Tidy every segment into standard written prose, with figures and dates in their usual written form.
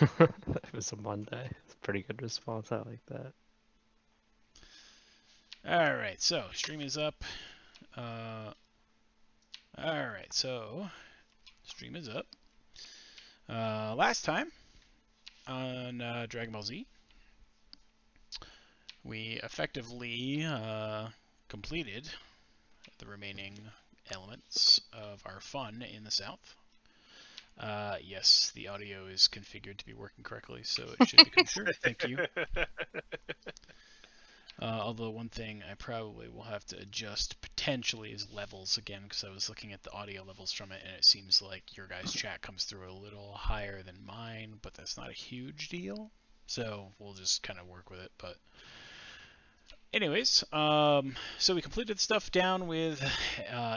It was a Monday. It's a pretty good response. I like that. Alright, so stream is up. Alright, so stream is up. Last time on Dragon Ball Z, we effectively completed the remaining elements of our fun in the south. Yes, the audio is configured to be working correctly, so it should become sure. Thank you. Although one thing I probably will have to adjust potentially is levels again, because I was looking at the audio levels from it, and it seems like your guys' chat comes through a little higher than mine, but that's not a huge deal. So we'll just kind of work with it. But anyways, so we completed stuff down with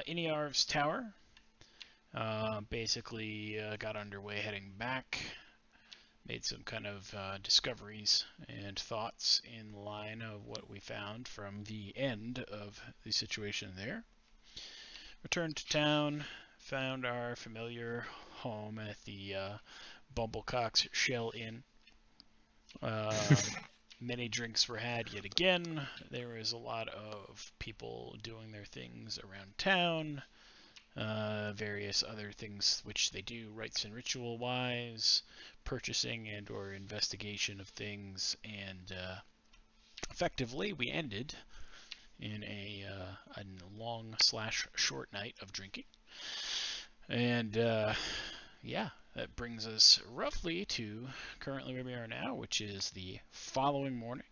Iniarv's tower. Basically got underway heading back. Made some kind of discoveries and thoughts in line of what we found from the end of the situation there. Returned to town, found our familiar home at the Bumblecock's Shell Inn. Many drinks were had yet again. There was a lot of people doing their things around town. Various other things which they do rites and ritual wise, purchasing and or investigation of things, and effectively we ended in a long / short night of drinking. And yeah, that brings us roughly to currently where we are now, which is the following morning,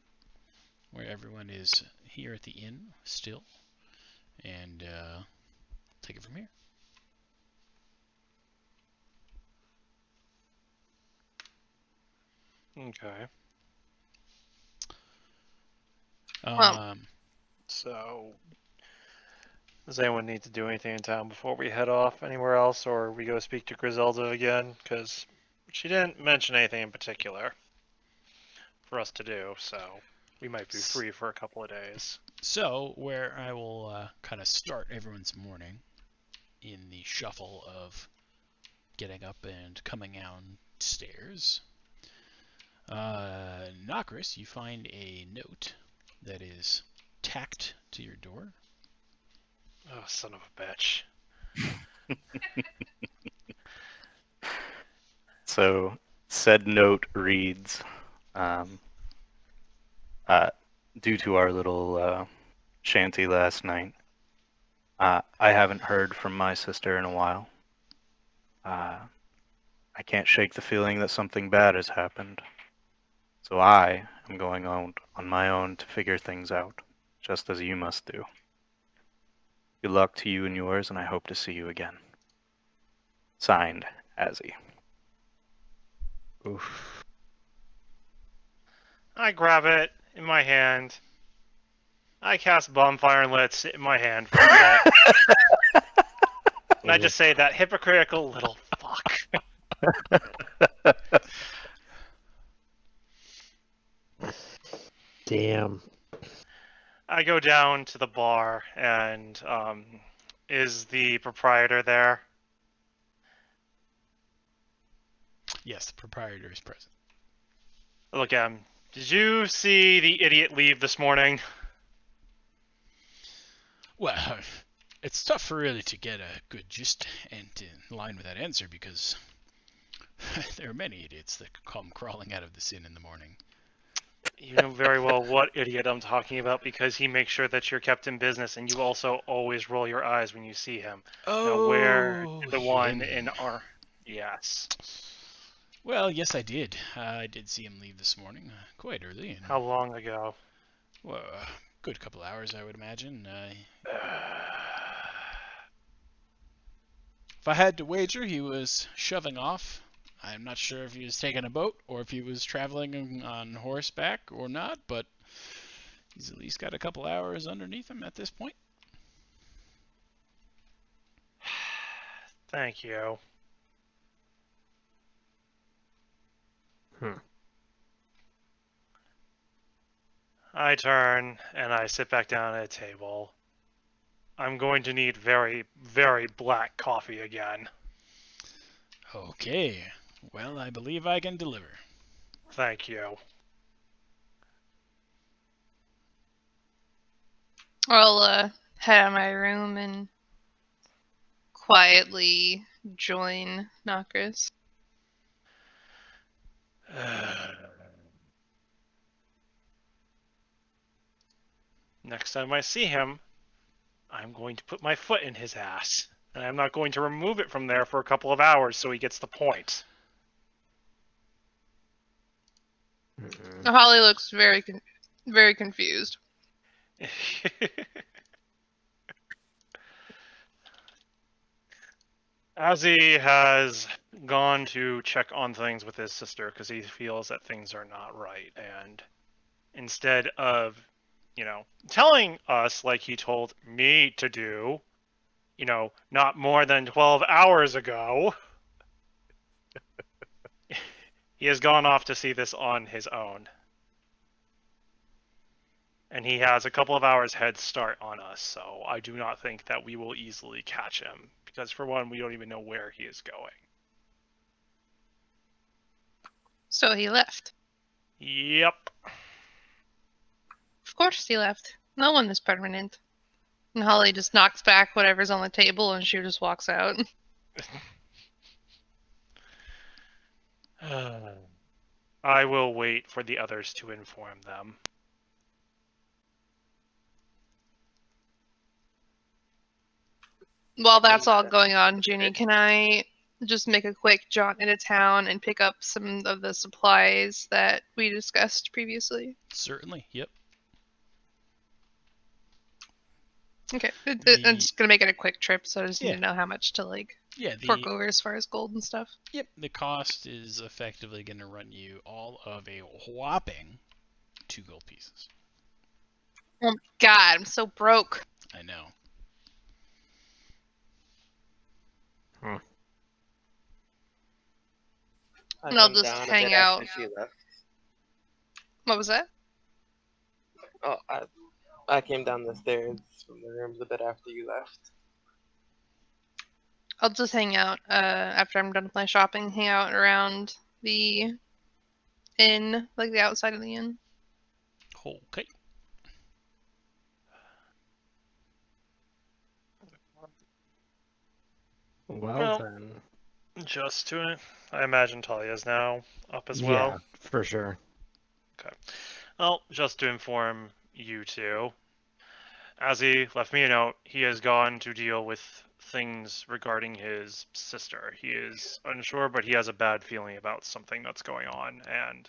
where everyone is here at the inn still, and take it from here. Okay. So, does anyone need to do anything in town before we head off anywhere else, or we go speak to Griselda again? Because she didn't mention anything in particular for us to do, so we might be free for a couple of days. So, where I will kind of start everyone's morning in the shuffle of getting up and coming downstairs. Nokris, you find a note that is tacked to your door. Oh, son of a bitch. So, said note reads, due to our little shanty last night, I haven't heard from my sister in a while. I can't shake the feeling that something bad has happened. So I am going out on my own to figure things out, just as you must do. Good luck to you and yours, and I hope to see you again. Signed, Azzy. Oof. I grab it in my hand. I cast Bonfire and let it sit in my hand for a bit. And I just say, that hypocritical little fuck. Damn. I go down to the bar, and is the proprietor there? Yes, the proprietor is present. Look at him. Did you see the idiot leave this morning? Well, it's tough really to get a good gist and in line with that answer because there are many idiots that come crawling out of the inn in the morning. You know very well what idiot I'm talking about, because he makes sure that you're kept in business, and you also always roll your eyes when you see him. Now, where Oh, did the one him. in our... Yes. Well, yes, I did. I did see him leave this morning, quite early. And, How long ago? well, a good couple hours, I would imagine. If I had to wager, he was shoving off. I'm not sure if he was taking a boat or if he was traveling on horseback or not, but he's at least got a couple hours underneath him at this point. Thank you. I turn and I sit back down at a table. I'm going to need very, very black coffee again. Okay. Well, I believe I can deliver. Thank you. I'll head out of my room and quietly join Nokris. Next time I see him, I'm going to put my foot in his ass. And I'm not going to remove it from there for a couple of hours so he gets the point. Holly looks very confused. As he has gone to check on things with his sister because he feels that things are not right, and instead of, telling us like he told me to do, not more than 12 hours ago, he has gone off to see this on his own. And he has a couple of hours head start on us, so I do not think that we will easily catch him. Because for one, we don't even know where he is going. So he left. Yep. Of course he left. No one is permanent. And Holly just knocks back whatever's on the table and she just walks out. I will wait for the others to inform them. While that's all going on, Junie, can I just make a quick jaunt into town and pick up some of the supplies that we discussed previously? Certainly, yep. Okay, I'm just gonna make it a quick trip, so I just need Yeah. to know how much to Yeah, fork over as far as gold and stuff. Yep, the cost is effectively going to run you all of a whopping 2 gold pieces. Oh my god, I'm so broke. I know. And I'll just hang out. What was that? Oh, I came down the stairs from the rooms a bit after you left. I'll just hang out after I'm done with my shopping. Hang out around the inn, like the outside of the inn. Okay. Well then. Just to it. I imagine Talia's now up as Yeah, well. for sure. Okay. Well, just to inform you two, as he left me a note, he has gone to deal with things regarding his sister. He is unsure, but he has a bad feeling about something that's going on, and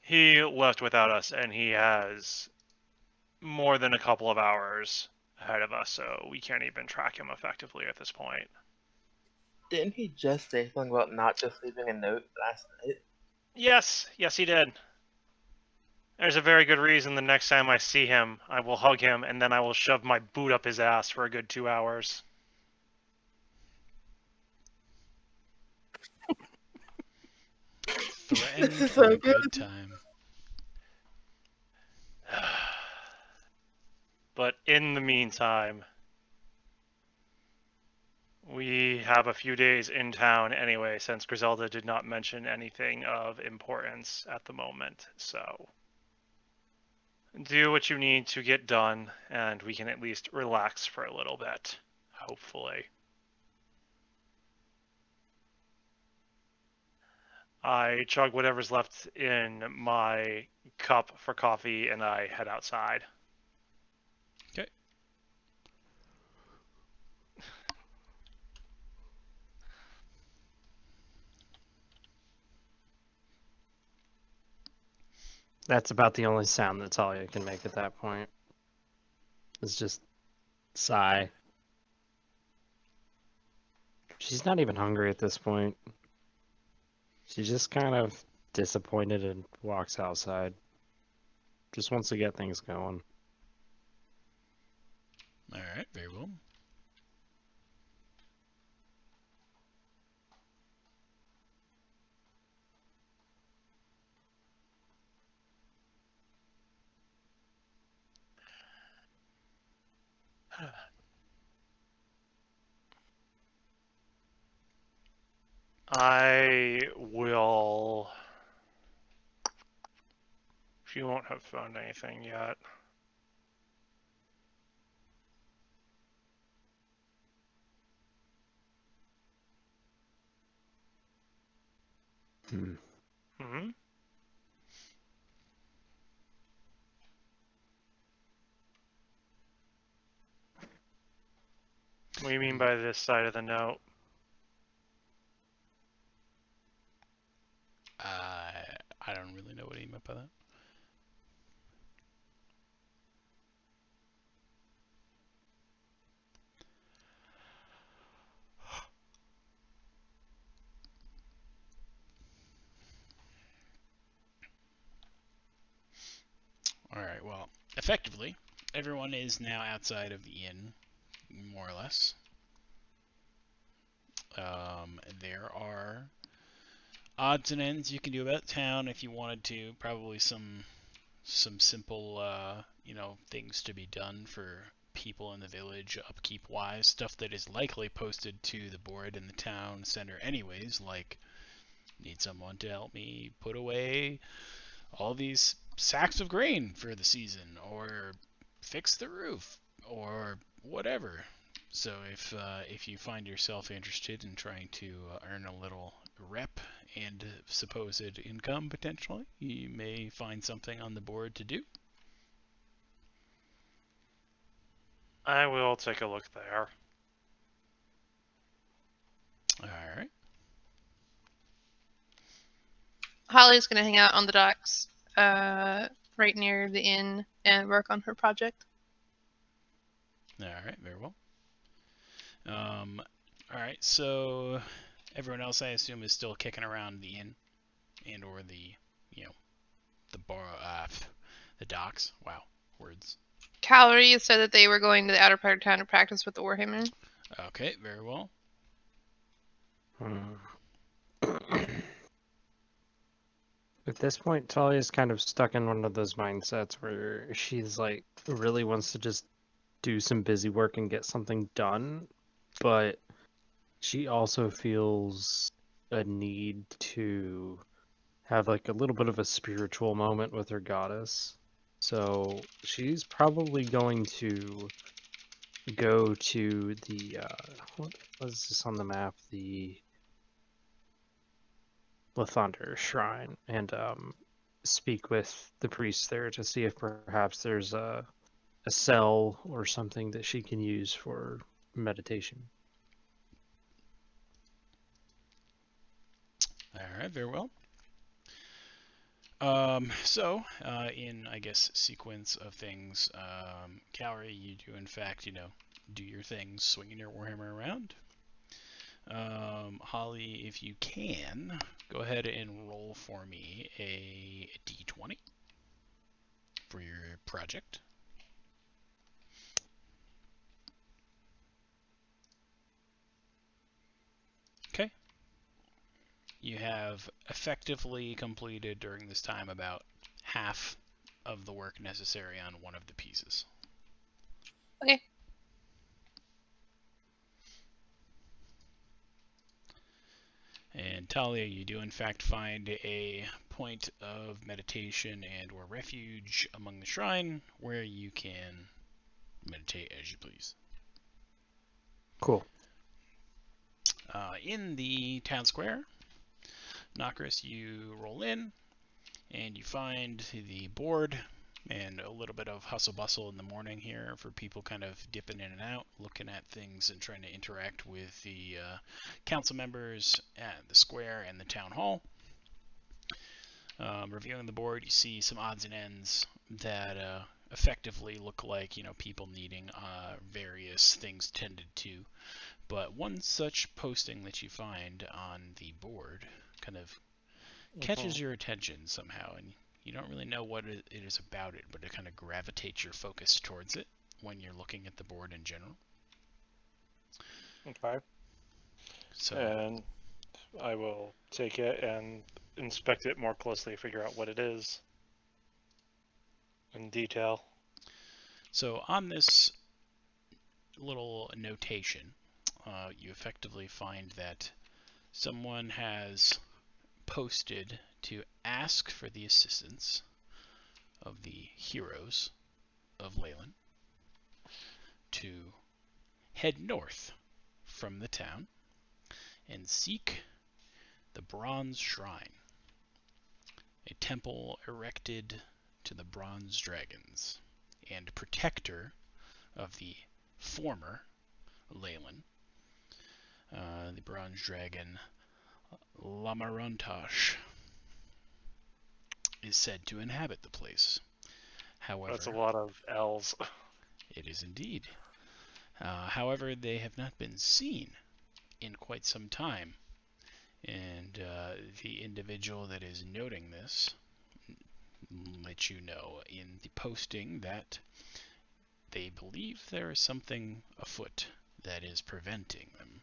he left without us, and he has more than a couple of hours ahead of us, so we can't even track him effectively at this point. Didn't he just say something about not just leaving a note last night? Yes, he did. There's a very good reason the next time I see him, I will hug him, and then I will shove my boot up his ass for a good 2 hours. Threatened This is for so a good time. But in the meantime, we have a few days in town anyway, since Griselda did not mention anything of importance at the moment. So do what you need to get done, and we can at least relax for a little bit, hopefully. I chug whatever's left in my cup for coffee, and I head outside. Okay. That's about the only sound that Talia can make at that point. It's just sigh. She's not even hungry at this point. She's just kind of disappointed and walks outside. Just wants to get things going. Alright, very well. I will. She won't have found anything yet. Hmm. Hmm? What do you mean by this side of the note? I don't really know what he meant by that. Alright, well, effectively, everyone is now outside of the inn, more or less. There are odds and ends you can do about town if you wanted to. Probably some simple, things to be done for people in the village, upkeep-wise. Stuff that is likely posted to the board in the town center anyways, like, need someone to help me put away all these sacks of grain for the season, or fix the roof, or whatever. So if you find yourself interested in trying to earn a little rep and supposed income potentially, you may find something on the board to do. I will take a look there. All right. Holly's gonna hang out on the docks, right near the inn, and work on her project. All right. Very well. All right. So everyone else, I assume, is still kicking around the inn and or the the bar, the docks. Wow, words. Calorie said that they were going to the outer part of town to practice with the Warhammer. Okay. Very well. At this point, Talia's kind of stuck in one of those mindsets where she's like really wants to just do some busy work and get something done, but she also feels a need to have like a little bit of a spiritual moment with her goddess. So she's probably going to go to the what was this on the map? The Lathander Shrine and speak with the priest there to see if perhaps there's a cell or something that she can use for meditation. All right. Very well. So, in, I guess, sequence of things, Calorie, you do, in fact, do your things, swinging your Warhammer around. Holly, if you can, go ahead and roll for me a d20 for your project. Okay. You have effectively completed during this time about half of the work necessary on one of the pieces. Okay. And Talia, you do in fact find a point of meditation and or refuge among the shrine where you can meditate as you please. Cool. In the town square, Nokris, you roll in and you find the board and a little bit of hustle bustle in the morning here for people kind of dipping in and out, looking at things and trying to interact with the council members at the square and the town hall. Reviewing the board, you see some odds and ends that effectively look like people needing various things tended to. But one such posting that you find on the board kind of catches your attention somehow, and you don't really know what it is about it, but it kind of gravitates your focus towards it when you're looking at the board in general. Okay. So, And I will take it and inspect it more closely, figure out what it is in detail. so on this little notation, you effectively find that someone has posted to ask for the assistance of the heroes of Leyland to head north from the town and seek the Bronze Shrine, a temple erected to the Bronze Dragons and protector of the former Leyland. The Bronze Dragon Lamarontash is said to inhabit the place. However, That's a lot of L's. it is indeed. However, they have not been seen in quite some time, and the individual that is noting this let you know in the posting that they believe there is something afoot that is preventing them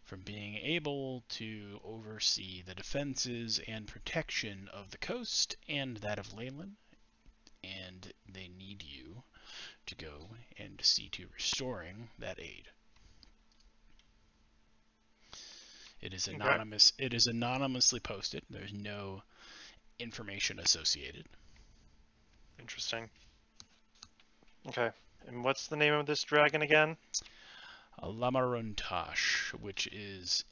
from being able to oversee the defenses and protection of the coast and that of Leyland, and they need you to go and see to restoring that aid. It is Okay. anonymous. It is anonymously posted. There's no information associated. Interesting. Okay. And what's the name of this dragon again? Lamaruntash, which is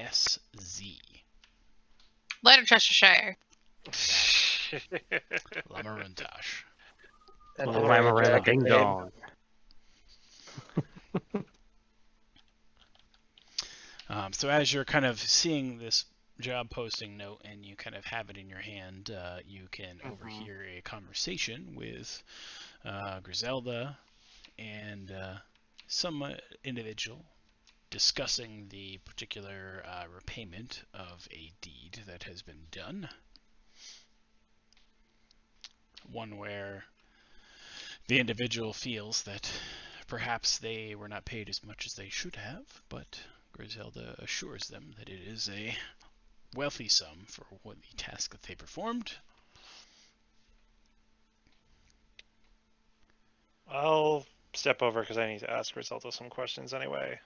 LHAMMARUNTOSZ. Leicestershire. Lamaruntash. That's a Little very Lamarana attractive Ding name. Dong. So as you're kind of seeing this job posting note and you kind of have it in your hand, you can overhear a conversation with Griselda and some individual discussing the particular repayment of a deed that has been done. One where the individual feels that perhaps they were not paid as much as they should have, but Griselda assures them that it is a wealthy sum for what the task that they performed. I'll step over because I need to ask Griselda some questions anyway.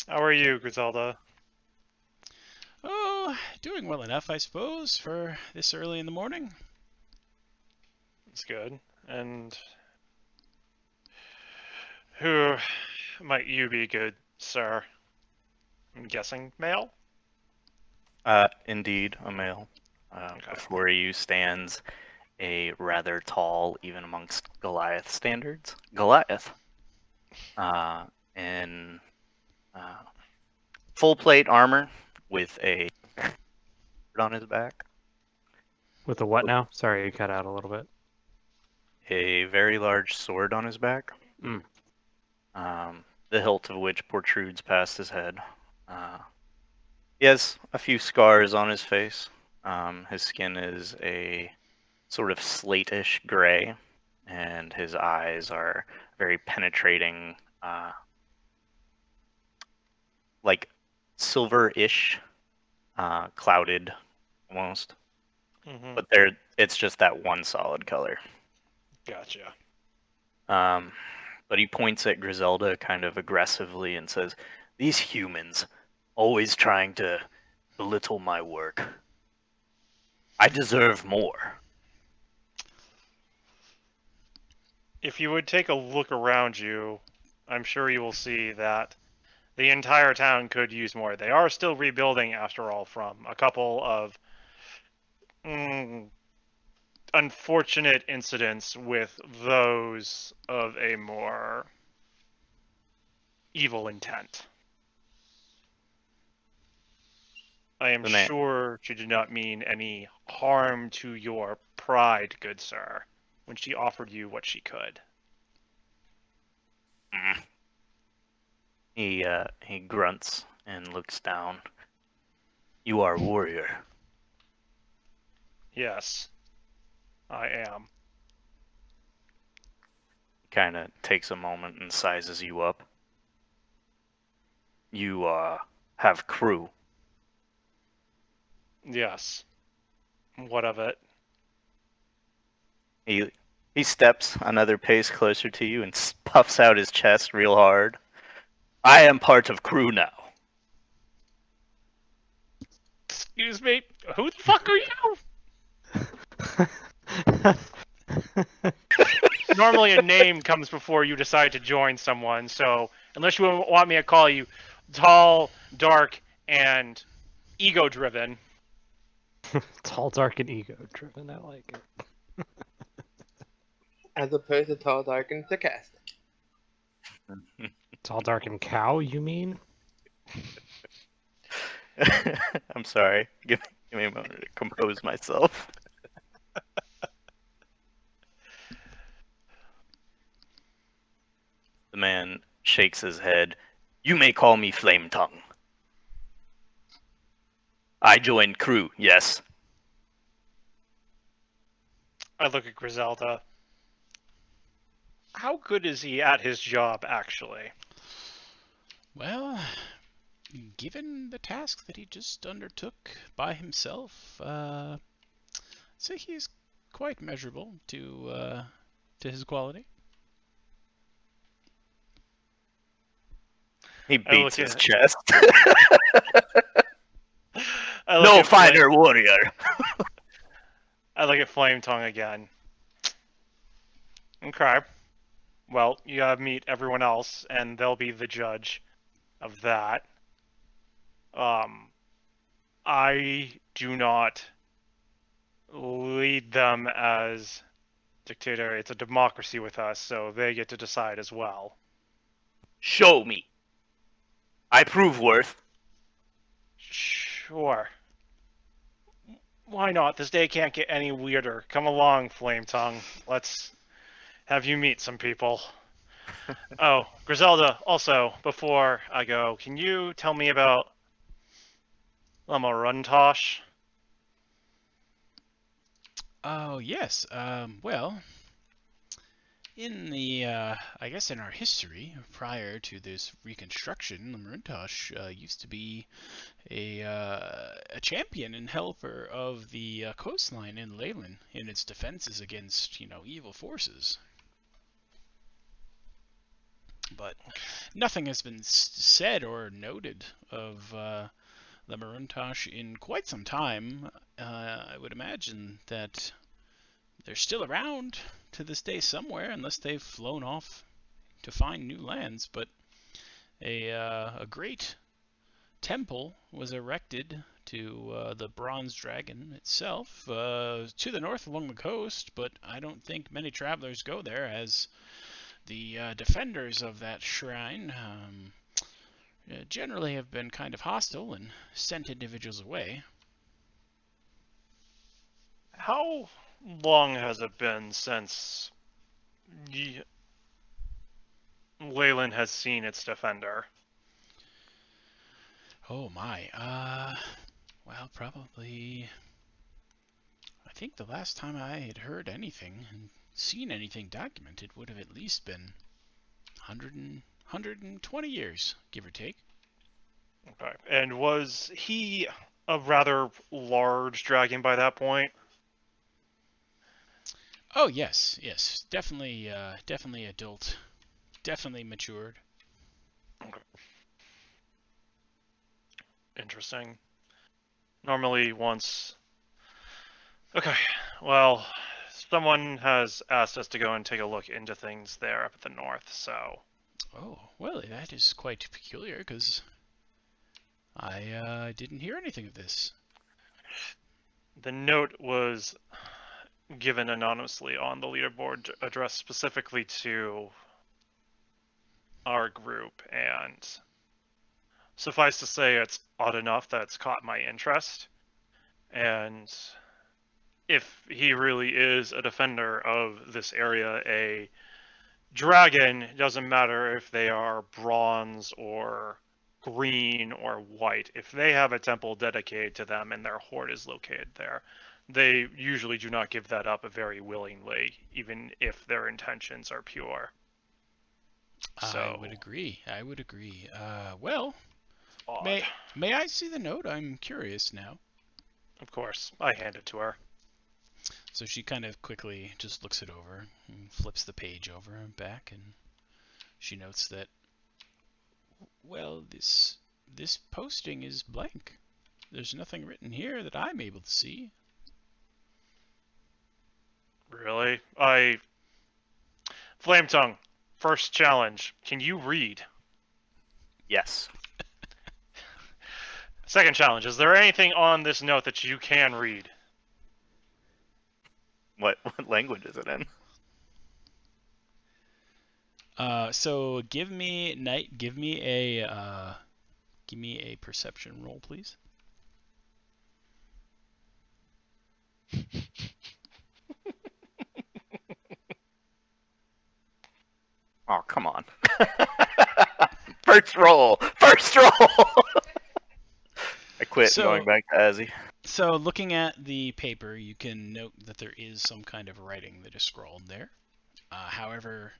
How are you, Griselda? Oh, doing well enough, I suppose, for this early in the morning. It's good. And who might you be, good sir? I'm guessing male? Indeed, a male. Okay. Before you stands a rather tall, even amongst Goliath standards, Goliath. In full plate armor with a sword on his back, With the what now? Sorry, you cut out a little bit. a very large sword on his back, Mm. the hilt of which protrudes past his head. He has a few scars on his face. His skin is a sort of slatish gray, and his eyes are very penetrating, like silver-ish, clouded almost. Mm-hmm. But it's just that one solid color. Gotcha. But he points at Griselda kind of aggressively and says, "These humans, always trying to belittle my work. I deserve more." If you would take a look around you, I'm sure you will see that the entire town could use more. They are still rebuilding, after all, from a couple of unfortunate incidents with those of a more evil intent. I am The man- sure she did not mean any harm to your pride, good sir, when she offered you what she could. Mm. He grunts and looks down. "You are a warrior." Yes, I am. He kind of takes a moment and sizes you up. "You have crew." Yes. What of it? He steps another pace closer to you and puffs out his chest real hard. I am part of crew now. Excuse me, who the fuck are you? Normally a name comes before you decide to join someone, so unless you want me to call you tall, dark, and ego-driven. Tall, dark, and ego-driven. I like it. As opposed to tall, dark, and sarcastic. Tall, dark, and cow, you mean? I'm sorry. Give me a moment to compose myself. The man shakes his head. You may call me Flame Tongue. I joined crew, yes. I look at Griselda. How good is he at his job, actually? Well, given the task that he just undertook by himself, I'd say he's quite measurable to his quality. He beats his chest. I look No at fighter warrior. I look at Flame Tongue again. Okay. Well, you gotta meet everyone else, and they'll be the judge of that. I do not lead them as dictator. It's a democracy with us, so they get to decide as well. Show me. I prove worth. Sure. Why not? This day can't get any weirder. Come along, Flame Tongue. Let's have you meet some people. Oh, Griselda, also, before I go, can you tell me about Lamaruntosh? Oh, yes. Well, in the, I guess in our history, prior to this reconstruction, Lamaruntosh used to be a champion and helper of the coastline in Leyland in its defenses against, evil forces. But nothing has been said or noted of Lamaruntosh in quite some time. I would imagine that they're still around to this day somewhere, unless they've flown off to find new lands. But a great temple was erected to the Bronze Dragon itself to the north along the coast, but I don't think many travelers go there, as the defenders of that shrine generally have been kind of hostile and sent individuals away. How long has it been since Leyland has seen its defender? Oh my, well, probably, I think the last time I had heard anything and seen anything documented would have at least been 120 years, give or take. Okay. And was he a rather large dragon by that point? Oh yes, definitely adult, definitely matured. Okay. Interesting. Normally once... Okay, well, someone has asked us to go and take a look into things there up at the north, so... Oh, well, that is quite peculiar, because I didn't hear anything of this. The note was given anonymously on the leaderboard, addressed specifically to our group, and suffice to say, it's odd enough that it's caught my interest. And if he really is a defender of this area, a dragon, doesn't matter if they are bronze or green or white, if they have a temple dedicated to them and their horde is located there, they usually do not give that up very willingly, even if their intentions are pure. So, I would agree. Well, odd. may I see the note? I'm curious now. Of course, I hand it to her. So she kind of quickly just looks it over and flips the page over and back, and she notes that, well, this posting is blank. There's nothing written here that I'm able to see. Really? Flame Tongue, first challenge. Can you read? Yes. Second challenge. Is there anything on this note that you can read? What language is it in? So give me a perception roll, please. Oh, come on. First roll. First roll. I quit So- going back to Azzy. So looking at the paper, you can note that there is some kind of writing that is scrawled there. However,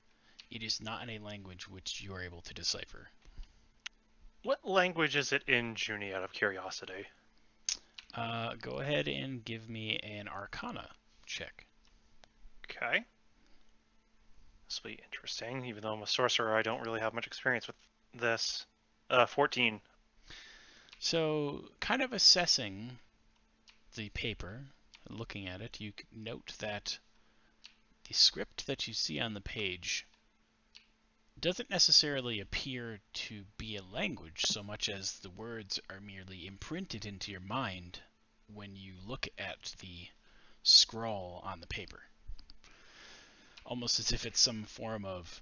it is not in a language which you are able to decipher. What language is it in, Junie, out of curiosity? Go ahead and give me an Arcana check. Okay. This will be interesting. Even though I'm a sorcerer, I don't really have much experience with this. 14. So, kind of assessing the paper, looking at it, you note that the script that you see on the page doesn't necessarily appear to be a language so much as the words are merely imprinted into your mind when you look at the scrawl on the paper. Almost as if it's some form of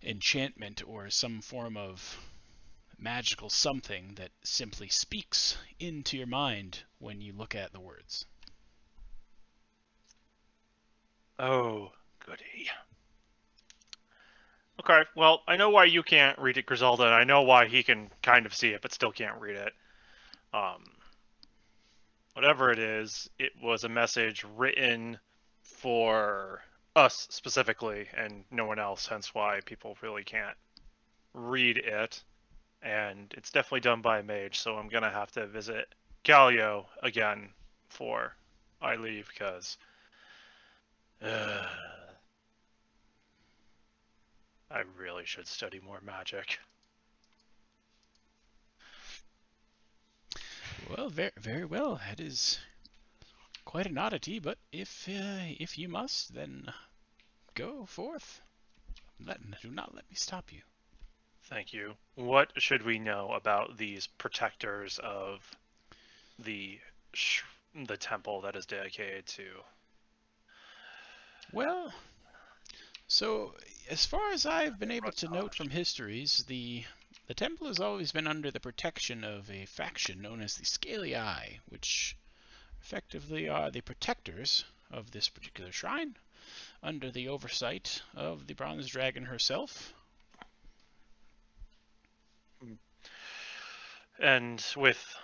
enchantment or some form of magical something that simply speaks into your mind when you look at the words. Oh, goody. Okay, well, I know why you can't read it, Griselda, and I know why he can kind of see it, but still can't read it. Whatever it is, it was a message written for us specifically, and no one else, hence why people really can't read it. And it's definitely done by a mage, so I'm gonna have to visit Galio again before I leave, because I really should study more magic. Well, very, very well. That is quite an oddity, but if you must, then go forth. Do not let me stop you. Thank you. What should we know about these protectors of the the temple that is dedicated to? Well, so as far as I've been able to note from histories, the temple has always been under the protection of a faction known as the Scaly Eye, which effectively are the protectors of this particular shrine, under the oversight of the Bronze Dragon herself. And with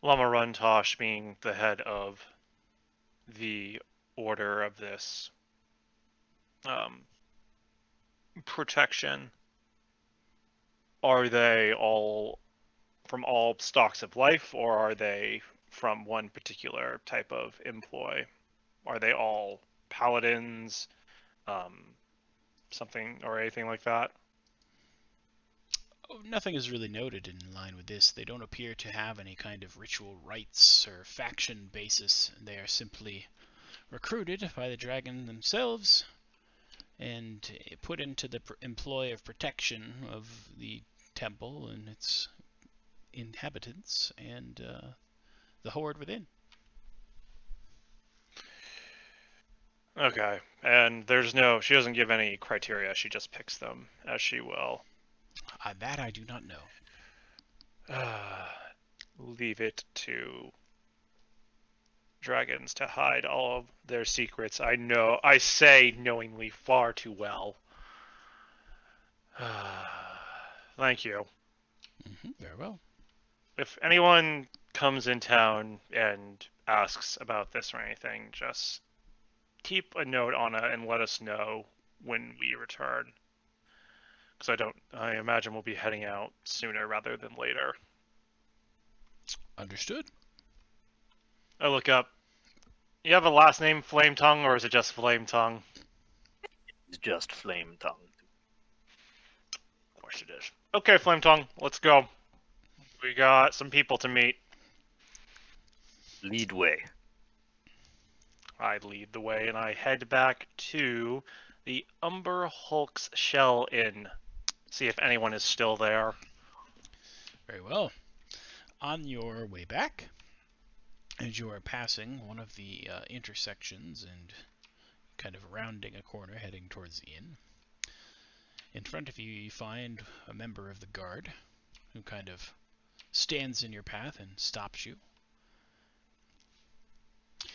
Lama Runtosh being the head of the order of this protection, are they all from all stalks of life, or are they from one particular type of employ? Are they all paladins, something or anything like that? Oh, nothing is really noted in line with this. They don't appear to have any kind of ritual rites or faction basis. They are simply recruited by the dragon themselves and put into the employ of protection of the temple and its inhabitants and the horde within. Okay, and she doesn't give any criteria, she just picks them as she will. That I do not know. Leave it to dragons to hide all of their secrets. I say knowingly far too well. Thank you. Very well. If anyone comes in town and asks about this or anything, just keep a note on it and let us know when we return. Because I imagine we'll be heading out sooner rather than later. Understood. I look up. You have a last name, Flame Tongue, or is it just Flame Tongue? He's just flame tongued. Of course it is. Okay, Flame Tongue, let's go. We got some people to meet. Lead way. I lead the way, and I head back to the Umber Hulk's Shell Inn. See if anyone is still there. Very well. On your way back, as you are passing one of the intersections and kind of rounding a corner heading towards the inn, in front of you you find a member of the guard who kind of stands in your path and stops you.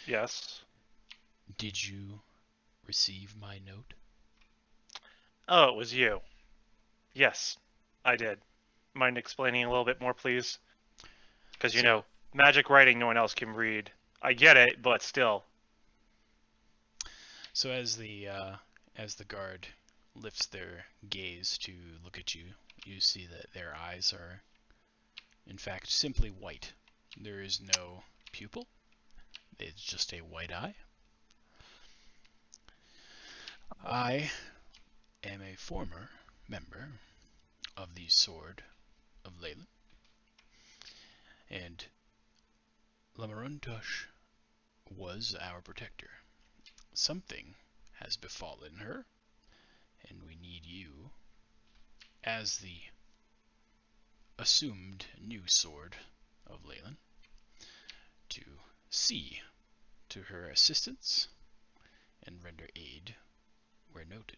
Yes. Did you receive my note? Oh, it was you. Yes, I did. Mind explaining a little bit more, please? Because, you know, magic writing no one else can read. I get it, but still. So as the guard lifts their gaze to look at you, you see that their eyes are, in fact, simply white. There is no pupil. It's just a white eye. I am a former member of the Sword of Leyland, and Lamaruntosh was our protector. Something has befallen her, and we need you, as the assumed new Sword of Leyland, to see to her assistance and render aid where noted.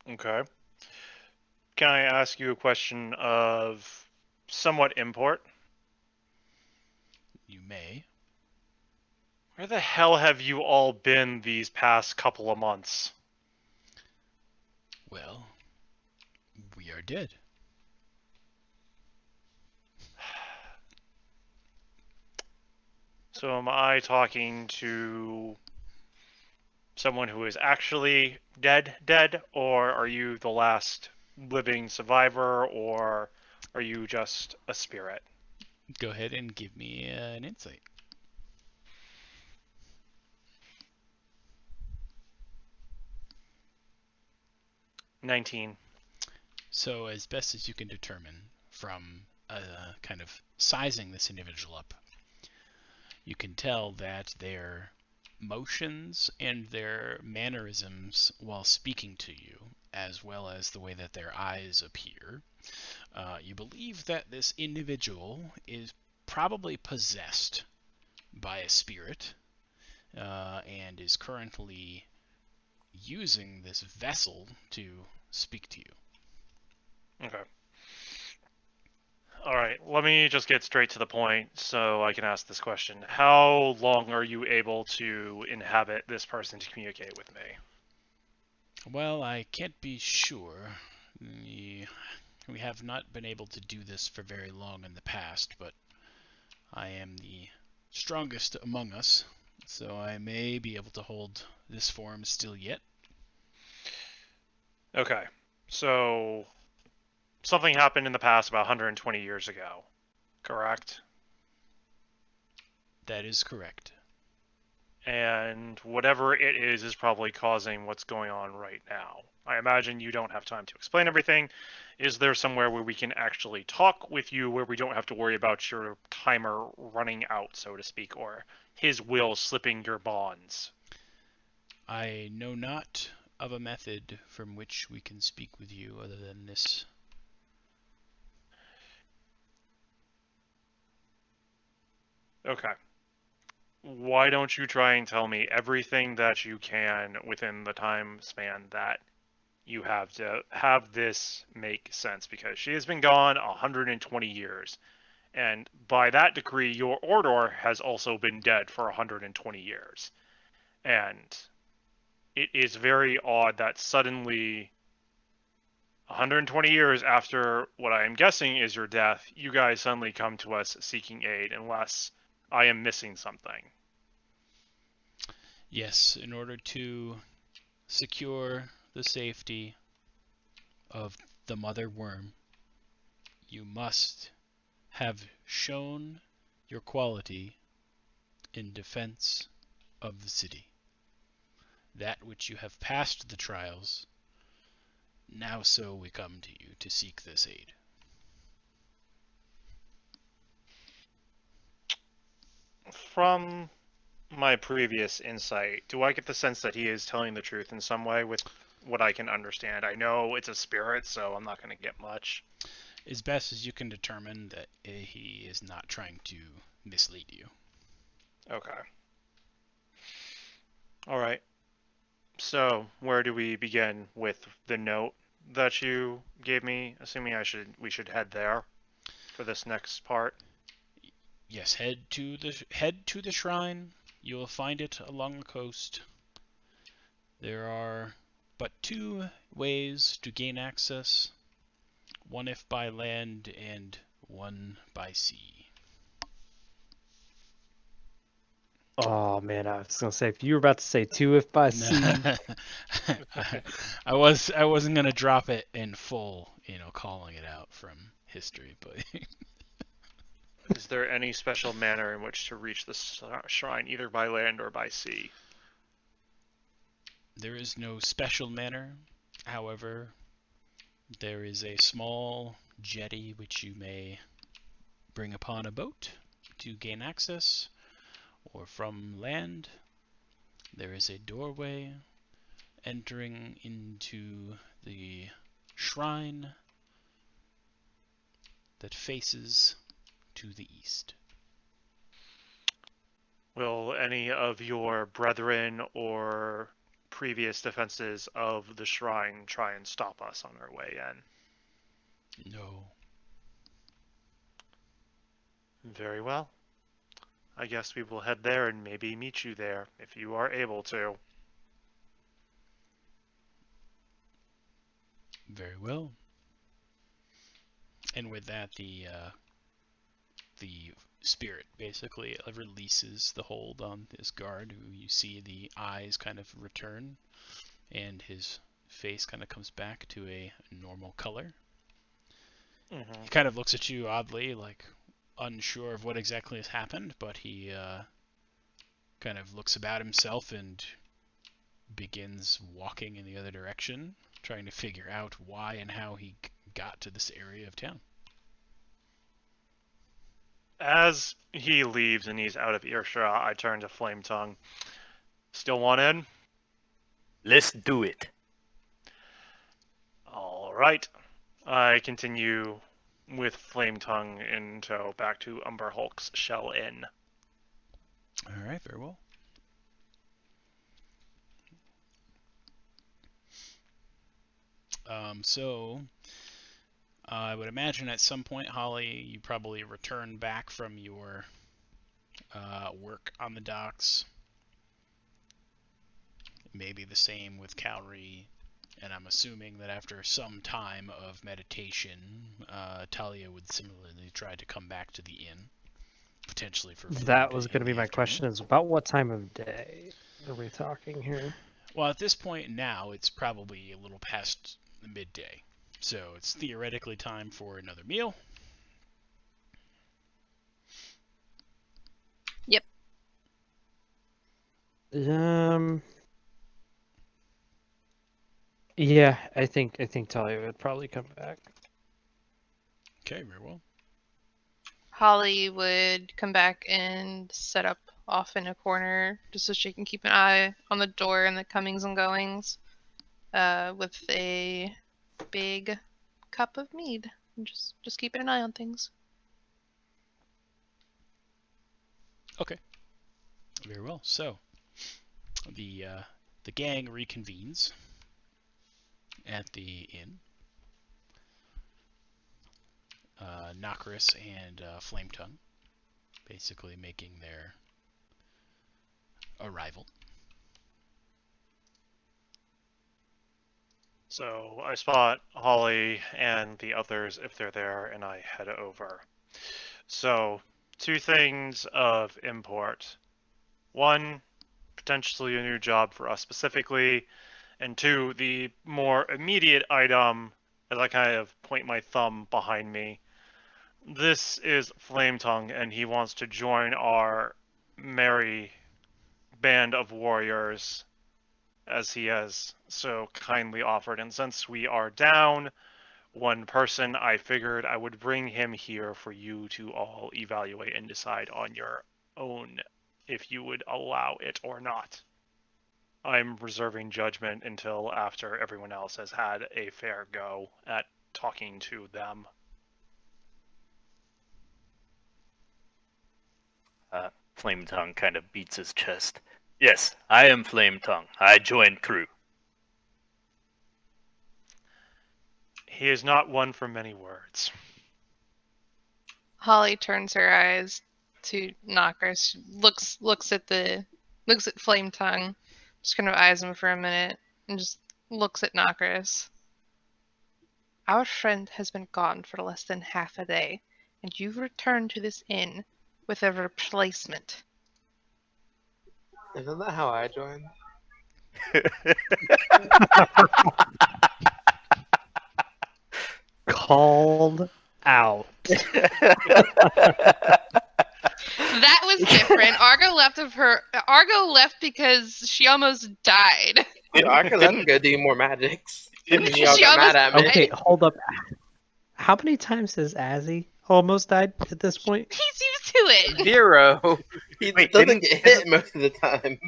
Okay. Can I ask you a question of somewhat import? You may. Where the hell have you all been these past couple of months? Well, we are dead. So am I talking to someone who is actually dead, or are you the last living survivor, or are you just a spirit? Go ahead and give me an insight. $19. So, as best as you can determine from kind of sizing this individual up, you can tell that their motions and their mannerisms while speaking to you, as well as the way that their eyes appear, you believe that this individual is probably possessed by a spirit and is currently using this vessel to speak to you. Okay. Alright, let me just get straight to the point so I can ask this question. How long are you able to inhabit this person to communicate with me? Well, I can't be sure. We have not been able to do this for very long in the past, but I am the strongest among us, so I may be able to hold this form still yet. Okay, so something happened in the past about 120 years ago, correct? That is correct. And whatever it is probably causing what's going on right now. I imagine you don't have time to explain everything. Is there somewhere where we can actually talk with you where we don't have to worry about your timer running out, so to speak, or his will slipping your bonds? I know not of a method from which we can speak with you other than this. Okay. Why don't you try and tell me everything that you can within the time span that you have to have this make sense, because she has been gone 120 years. And by that decree, your Ordor has also been dead for 120 years. And it is very odd that suddenly, 120 years after what I am guessing is your death, you guys suddenly come to us seeking aid, unless I am missing something. Yes, in order to secure the safety of the mother worm, you must have shown your quality in defense of the city. That which you have passed the trials, now so we come to you to seek this aid. From my previous insight, do I get the sense that he is telling the truth in some way with what I can understand? I know it's a spirit, so I'm not going to get much. As best as you can determine that he is not trying to mislead you. Okay. All right. So, where do we begin with the note that you gave me? Assuming we should head there for this next part. Yes, head to the shrine. You will find it along the coast. There are but 2 ways to gain access. One if by land and one by sea. Oh man, I was gonna say if you were about to say 2 if by sea. I wasn't gonna drop it in full, calling it out from history, but Is there any special manner in which to reach the shrine, either by land or by sea? there is no special manner. However, there is a small jetty which you may bring upon a boat to gain access, or from land. There is a doorway entering into the shrine that faces to the east. Will any of your brethren or previous defenses of the shrine try and stop us on our way in? No. Very well. I guess we will head there and maybe meet you there, if you are able to. Very well. And with that, the spirit basically releases the hold on this guard, who you see the eyes kind of return, and his face kind of comes back to a normal color. Mm-hmm. He kind of looks at you oddly, like unsure of what exactly has happened, but he kind of looks about himself and begins walking in the other direction, trying to figure out why and how he got to this area of town. As he leaves and he's out of earshot, I turn to Flame Tongue. Still want in? Let's do it. All right. I continue with Flame Tongue in tow back to Umber Hulk's Shell Inn. All right, very well. So I would imagine at some point, Holly, you probably return back from your work on the docks. Maybe the same with Cowrie, and I'm assuming that after some time of meditation, Talia would similarly try to come back to the inn, potentially for food. That was going to in be the my afternoon. question: is about what time of day are we talking here? Well, at this point now, it's probably a little past the midday, so it's theoretically time for another meal. Yep. Yeah, I think Talia would probably come back. Okay, very well. Holly would come back and set up off in a corner just so she can keep an eye on the door and the comings and goings, with a big cup of mead. And just keeping an eye on things. Okay. Very well. So the gang reconvenes at the inn. Nokris and Flame Tongue basically making their arrival. So I spot Holly and the others if they're there, and I head over. So, 2 things of import. 1, potentially a new job for us specifically, and 2, the more immediate item, as I kind of point my thumb behind me. This is Flametongue, and he wants to join our merry band of warriors, as he has so kindly offered. And since we are down one person, I figured I would bring him here for you to all evaluate and decide on your own if you would allow it or not. I'm reserving judgment until after everyone else has had a fair go at talking to them. Flametongue kind of beats his chest. Yes, I am Flametongue. I joined through. He is not one for many words. Holly turns her eyes to Knocker. She looks at Flame Tongue, just kind of eyes him for a minute, and just looks at Knockers. Our friend has been gone for less than half a day, and you've returned to this inn with a replacement. Isn't that how I joined? Called out. That was different. Argo left because she almost died. Dude, I could let him go do more magics. And then She y'all got mad almost at me. Okay, hold up. How many times has Azzy almost died at this point? He's used to it. 0. He Wait, doesn't didn't- get hit most of the time.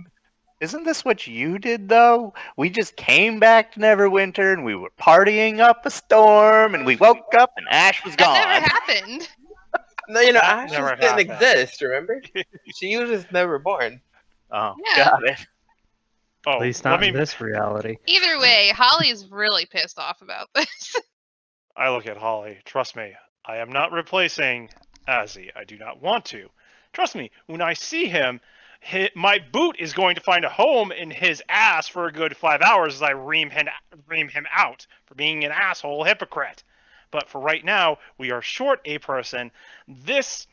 Isn't this what you did, though? We just came back to Neverwinter, and we were partying up a storm, and we woke up, and Ash was That gone. never happened. No, you know, That Ashes never didn't happened. exist, remember? She was just never born. Oh, Yeah. got it. Oh, At least let not me. in this reality. Either way, Holly's really pissed off about this. I look at Holly. Trust me, I am not replacing Azzy. I do not want to. Trust me, when I see him, my boot is going to find a home in his ass for a good 5 hours as I ream him out for being an asshole hypocrite. But for right now, we are short a person. This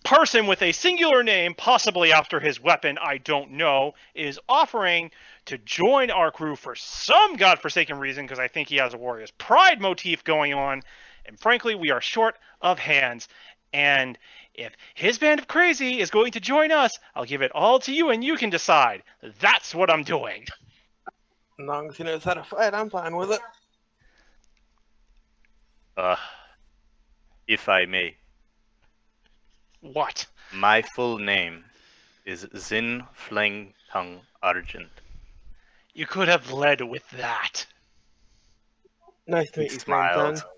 person with a singular name, possibly after his weapon, I don't know, is offering to join our crew for some godforsaken reason because I think he has a warrior's pride motif going on. And frankly, we are short of hands. And if his band of crazy is going to join us, I'll give it all to you and you can decide. That's what I'm doing. As long as he knows how to fight, I'm fine with it. If I may, What? my full name is Zin Flametongue Argent. You could have led with that. Nice to He meet you, Flame smiles. Tongue.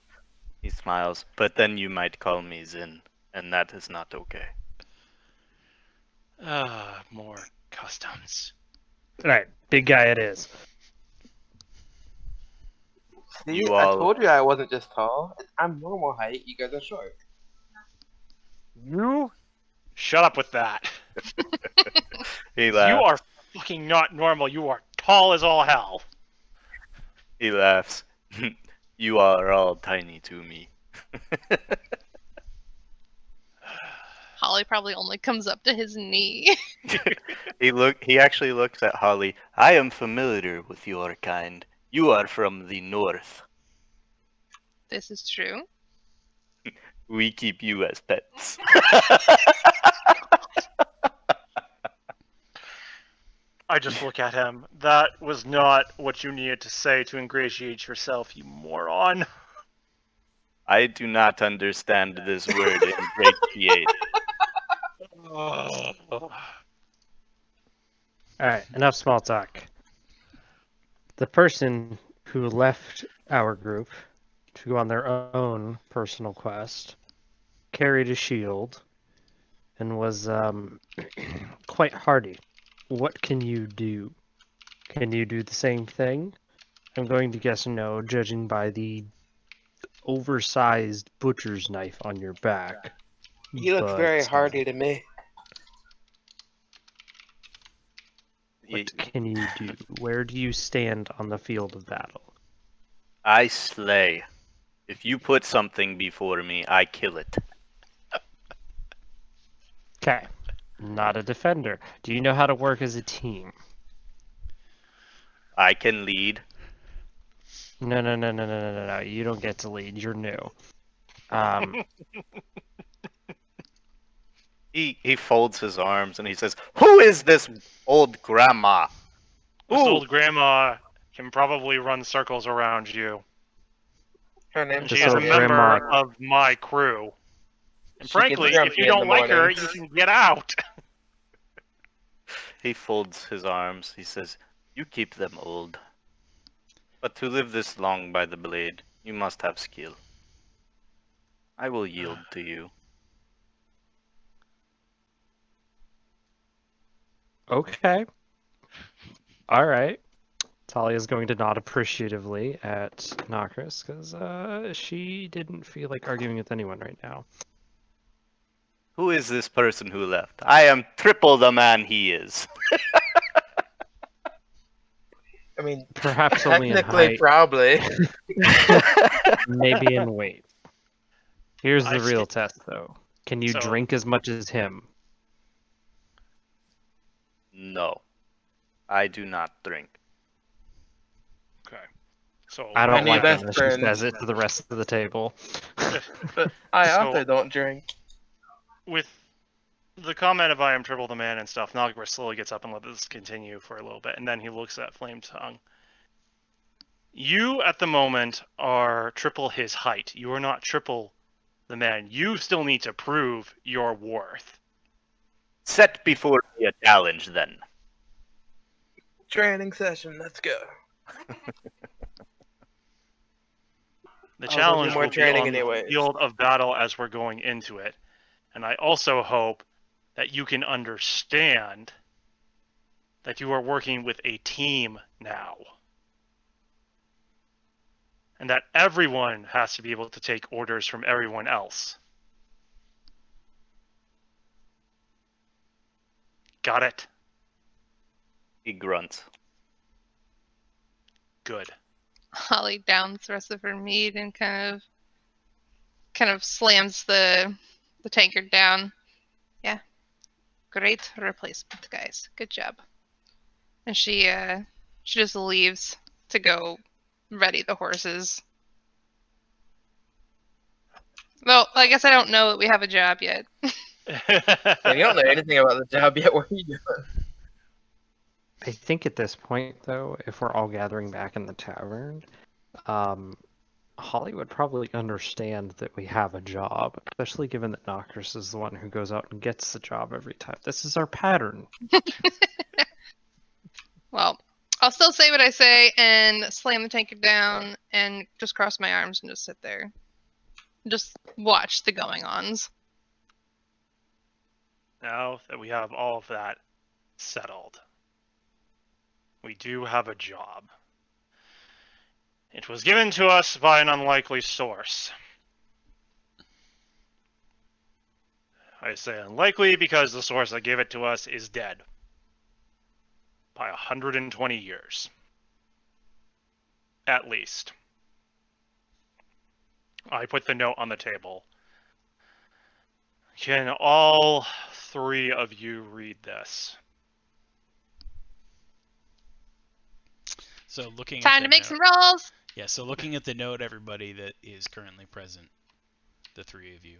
He smiles, but then you might call me Zin, and that is not okay. More customs. Alright, big guy it is. See, You I all- told you I wasn't just tall. I'm normal height. You guys are short. You? Shut up with that. He You laughs. are fucking not normal. You are tall as all hell. He laughs. You are all tiny to me. Holly probably only comes up to his knee. He actually looks at Holly. I am familiar with your kind. You are from the north. This is true. We keep you as pets. I just look at him. That was not what you needed to say to ingratiate yourself, you moron. I do not understand this word ingratiate. Alright, enough small talk. The person who left our group to go on their own personal quest carried a shield and was quite hardy. What can you do? Can you do the same thing? I'm going to guess no, judging by the oversized butcher's knife on your back. He looks very But, hardy to me. What can you do? Where do you stand on the field of battle? I slay. If you put something before me, I kill it. Okay. Not a defender. Do you know how to work as a team? I can lead. No. You don't get to lead. You're new. Um, He folds his arms and he says, "Who is this old grandma? This Who?" old grandma can probably run circles around you. Her And name's she This is a old Vivian. member grandma- of my crew. And She gets frankly, if grumpy you in the don't like her, mornings. you can get out. He folds his arms. He says, "You keep them old. But to live this long by the blade, you must have skill. I will yield to you." Okay. All right. Talia's going to nod appreciatively at Nokris because she didn't feel like arguing with anyone right now. Who is this person who left? I am triple the man he is. I mean, Perhaps only in technically, height, probably. maybe in weight. Here's I the real see. test, though. Can you So- drink as much as him? No, I do not drink. Okay. So I My don't new like it best when she friend. says it to the rest of the table. But I So- also don't drink. with the comment of "I am triple the man" and stuff, Nogris slowly gets up and lets this continue for a little bit, and then he looks at Flame Tongue. You, at the moment, are triple his height. You are not triple the man. You still need to prove your worth. Set before me a challenge, then. Training session. Let's go. The I'll do challenge more will be training on the anyways. field of battle as we're going into it. And I also hope that you can understand that you are working with a team now. And that everyone has to be able to take orders from everyone else. Got it? He grunts. Good. Holly downs the rest of her mead and kind of slams the tankard down. Yeah. Great replacement, guys. Good job. And she just leaves to go ready the horses. Well, I guess I don't know that we have a job yet. And you don't know anything about the job yet. What are you doing? I think at this point, though, if we're all gathering back in the tavern, Holly would probably understand that we have a job, especially given that Nokris is the one who goes out and gets the job every time. This is our pattern. Well, I'll still say what I say and slam the tankard down and just cross my arms and just sit there. Just watch the going-ons. Now that we have all of that settled, we do have a job. It was given to us by an unlikely source. I say unlikely because the source that gave it to us is dead. By 120 years. At least. I put the note on the table. Can all three of you read this? So looking at Time the to make note, some rolls. Yeah, so looking at the note, everybody that is currently present, the three of you,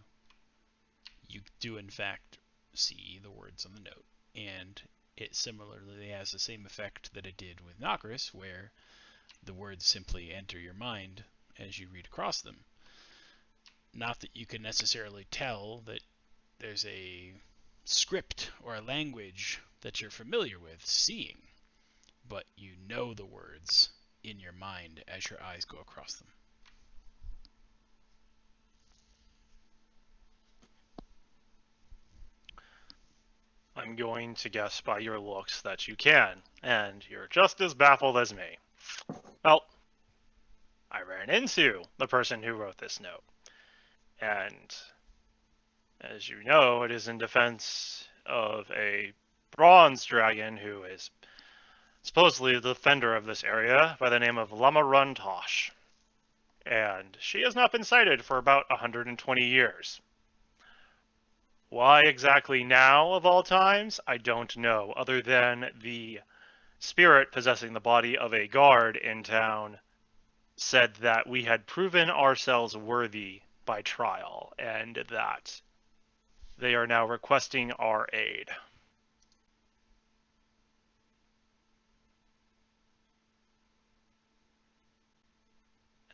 you do in fact see the words on the note, and it similarly has the same effect that it did with Nokris, where the words simply enter your mind as you read across them. Not that you can necessarily tell that there's a script or a language that you're familiar with seeing, but you know the words in your mind as your eyes go across them. I'm going to guess by your looks that you can, and you're just as baffled as me. Well, I ran into the person who wrote this note, and as you know, it is in defense of a bronze dragon who is supposedly the defender of this area by the name of Lama Runtosh. And she has not been sighted for about 120 years. Why exactly now, of all times, I don't know, other than the spirit possessing the body of a guard in town said that we had proven ourselves worthy by trial, and that they are now requesting our aid.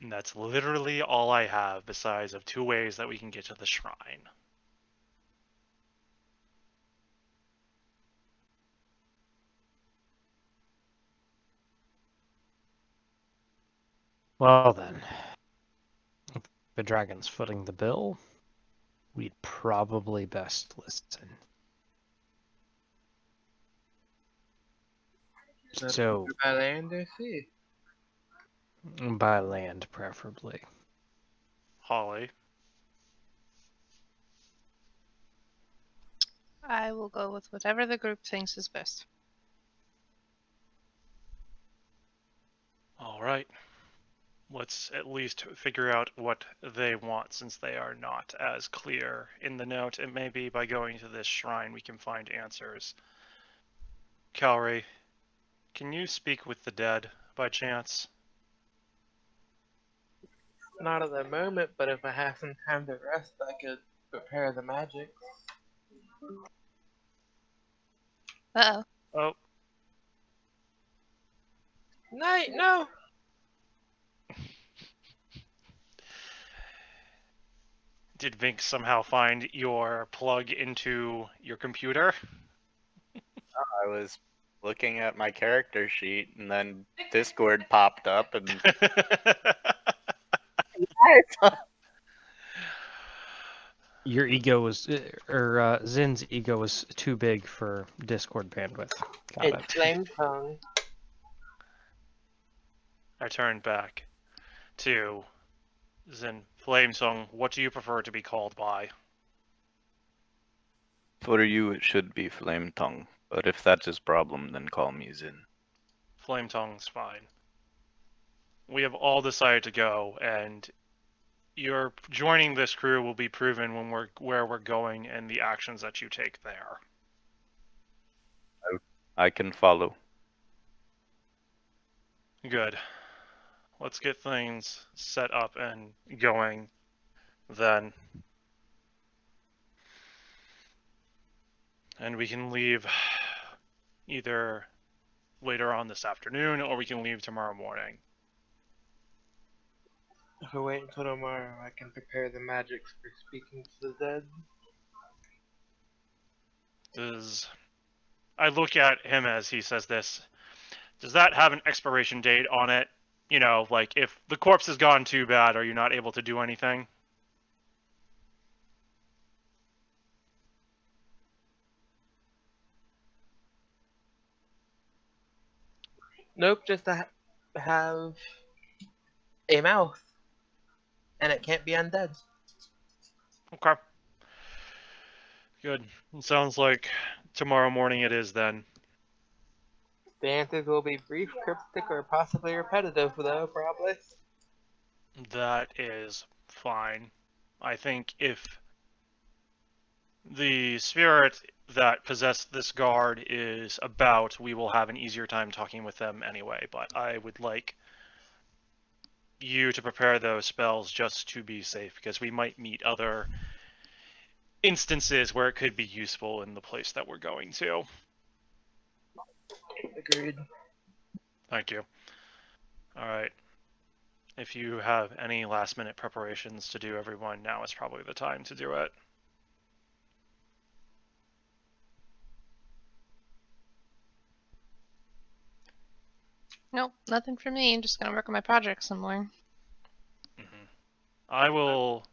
And that's literally all I have, besides of 2 ways that we can get to the shrine. Well then, if the dragon's footing the bill, we'd probably best listen. So, By land or sea? by land, preferably. Holly, I will go with whatever the group thinks is best. all right. Let's at least figure out what they want, since they are not as clear in the note. It may be by going to this shrine we can find answers. Calry, can you speak with the dead by chance? Not at the moment, but if I have some time to rest, I could prepare the magic. Uh-oh. Oh, Night, no! did Vink somehow find your plug into your computer? I was looking at my character sheet, and then Discord popped up, and Your ego was, or Zin's ego was too big for Discord bandwidth. Got It's it. flame tongue. I turned back to Zin. Flamesong, what do you prefer to be called by? for you it should be Flame Tongue. But if that's his problem, then call me Zin. Flametongue's fine. We have all decided to go, and your joining this crew will be proven when where we're going and the actions that you take there. I can follow. Good. Let's get things set up and going then. And we can leave either later on this afternoon, or we can leave tomorrow morning. If I wait until tomorrow, I can prepare the magics for speaking to the dead. I look at him as he says this. Does that have an expiration date on it? You know, like if the corpse has gone too bad, are you not able to do anything? Nope, just to have a mouth. And it can't be undead. Okay. Good. It sounds like tomorrow morning it is then. The answers will be brief, cryptic, or possibly repetitive, though, probably. That is fine. I think if the spirit that possessed this guard is about, we will have an easier time talking with them anyway, but I would like you to prepare those spells just to be safe, because we might meet other instances where it could be useful in the place that we're going to. Agreed. Thank you. Alright. If you have any last minute preparations to do, everyone, now is probably the time to do it. Nope, nothing for me. I'm just gonna work on my project some more. I will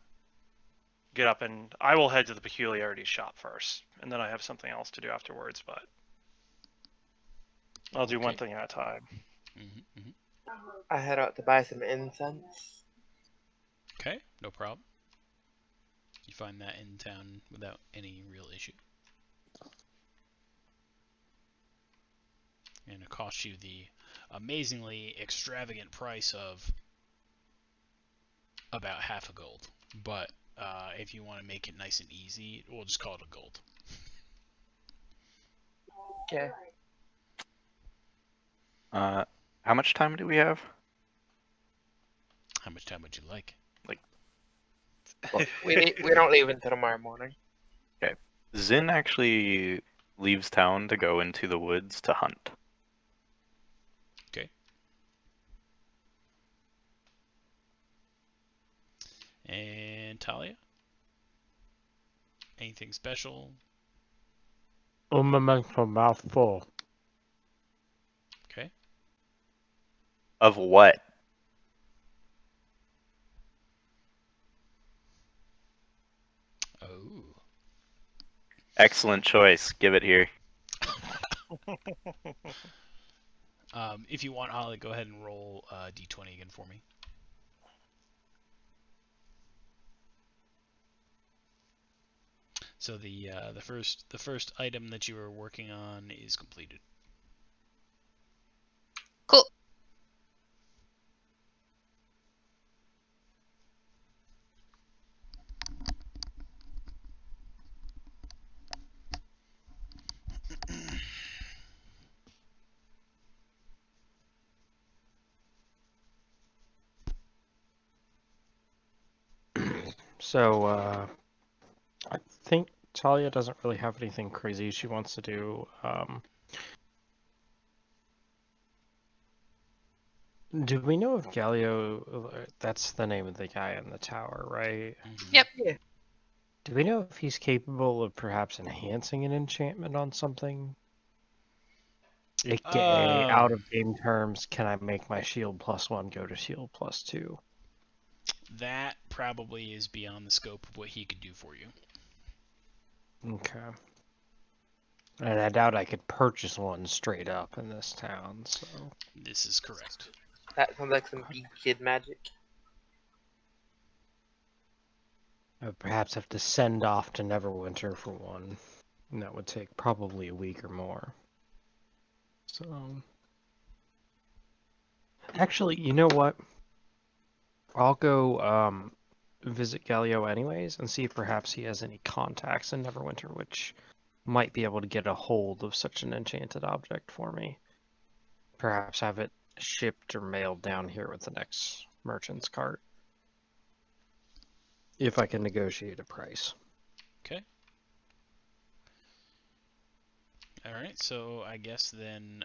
get up and I will head to the peculiarity shop first, and then I have something else to do afterwards, but I'll do one Okay. thing at a time. I head out to buy some incense. Okay, no problem. You find that in town without any real issue. And it costs you the amazingly extravagant price of about half a gold. But if you want to make it nice and easy, we'll just call it a gold. Okay. How much time do we have? How much time would you like? We don't leave until tomorrow morning. Zin actually leaves town to go into the woods to hunt. And Talia? Anything special? A mouthful. Okay. Of what? Oh. Excellent choice. Give it here. If you want, Holly, go ahead and roll d20 again for me. So the first item that you were working on is completed. Cool. So, I think Talia doesn't really have anything crazy she wants to do. Do we know if Galio, that's the name of the guy in the tower, right? Yep. Yeah. Do we know if he's capable of perhaps enhancing an enchantment on something? AKA, out of game terms, can I make my shield +1 go to shield +2? That probably is beyond the scope of what he could do for you. Okay. And I doubt I could purchase one straight up in this town, so... This is correct. That sounds like some big kid magic. I would perhaps have to send off to Neverwinter for one. And that would take probably a week or more. So... Actually, you know what? I'll go visit Galio anyways and see if perhaps he has any contacts in Neverwinter which might be able to get a hold of such an enchanted object for me. Perhaps have it shipped or mailed down here with the next merchant's cart. If I can negotiate a price. Okay. Alright, so I guess then,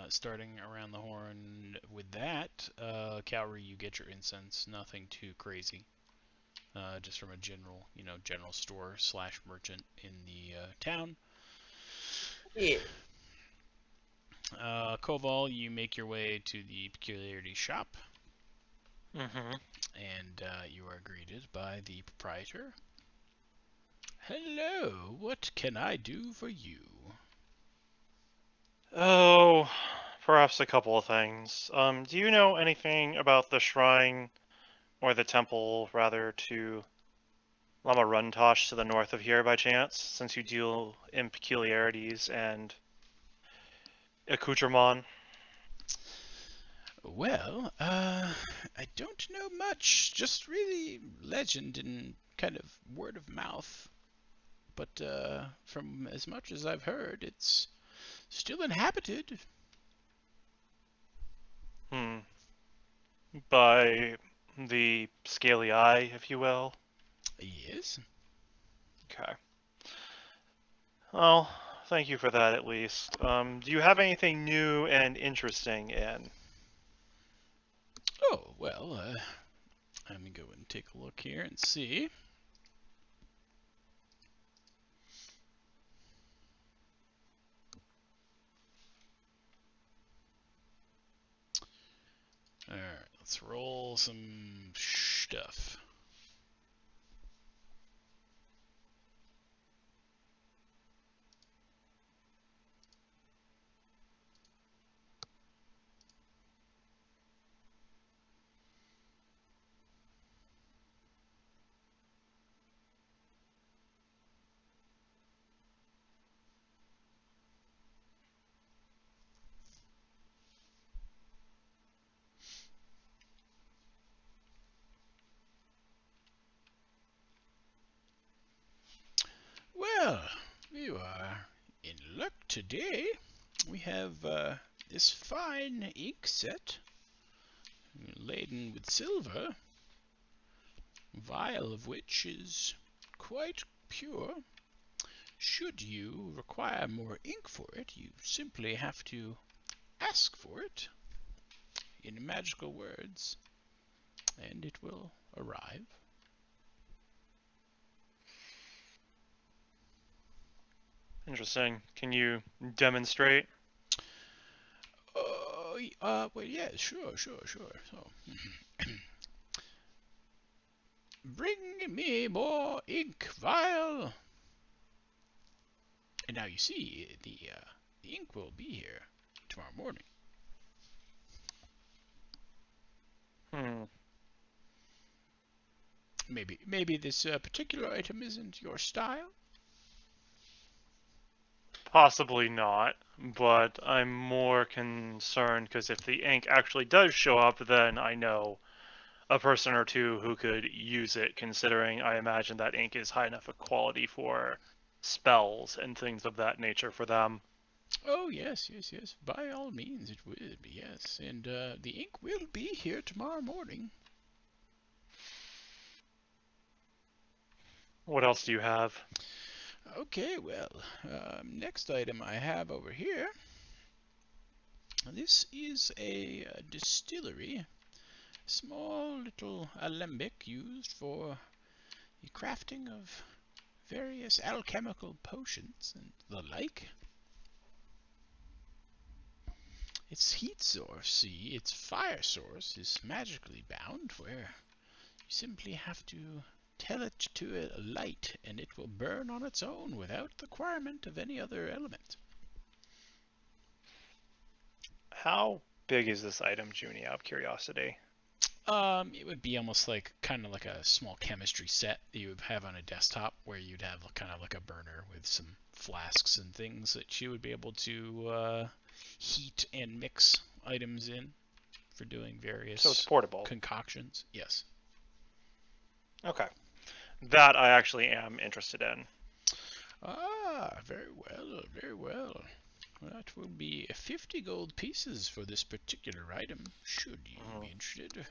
starting around the horn with that, Cowrie, you get your incense, nothing too crazy. Just from a general store / merchant in the town. Yeah. Koval, you make your way to the peculiarity shop, Mm-hmm. and you are greeted by the proprietor. Hello, what can I do for you? Oh, perhaps a couple of things. Do you know anything about the shrine, or the temple, rather, to Lama Runtosh to the north of here by chance, since you deal in peculiarities and accoutrement? Well, I don't know much, just really legend and kind of word of mouth. But from as much as I've heard, it's still inhabited. By the Scaly Eye, if you will? Yes. Okay. Well, thank you for that at least. Do you have anything new and interesting in? Oh, well, let me go and take a look here and see. Alright, let's roll some stuff. Well, you are in luck today. We have this fine ink set laden with silver. vial of which is quite pure. Should you require more ink for it, you simply have to ask for it in magical words, and it will arrive. Interesting. Can you demonstrate? Well, yeah, sure. So, bring me more ink, vial. And now you see the ink will be here tomorrow morning. Hmm. Maybe this particular item isn't your style. Possibly not, but I'm more concerned because if the ink actually does show up, then I know a person or two who could use it, considering I imagine that ink is high enough a quality for spells and things of that nature for them. Oh, yes. By all means, it would be, yes. And the ink will be here tomorrow morning. What else do you have? Okay, well, next item I have over here. This is a distillery. Small little alembic used for the crafting of various alchemical potions and the like. Its heat source, see, its fire source is magically bound, where you simply have to tell it to light, and it will burn on its own without the requirement of any other element. How big is this item, Junie, out of curiosity? It would be almost like kind of like a small chemistry set that you would have on a desktop, where you'd have kind of like a burner with some flasks and things that you would be able to heat and mix items in for doing various So it's portable. concoctions. Yes. Okay. That I actually am interested in. Ah, very well. That will be 50 gold pieces for this particular item, should you be interested.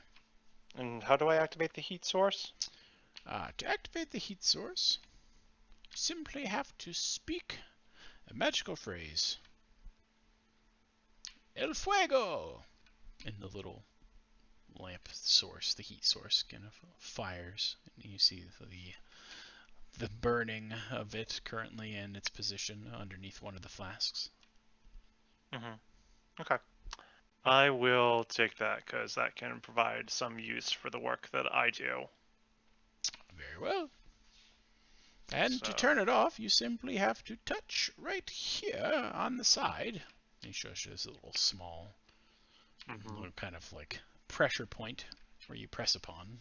And how do I activate the heat source? To activate the heat source, you simply have to speak a magical phrase. El fuego! And the little lamp source, the heat source, kind of fires. And you see the burning of it currently in its position underneath one of the flasks. Okay. I will take that because that can provide some use for the work that I do. Very well. And to So- turn it off, you simply have to touch right here on the side. And he shows you this little small, little kind of like pressure point where you press upon,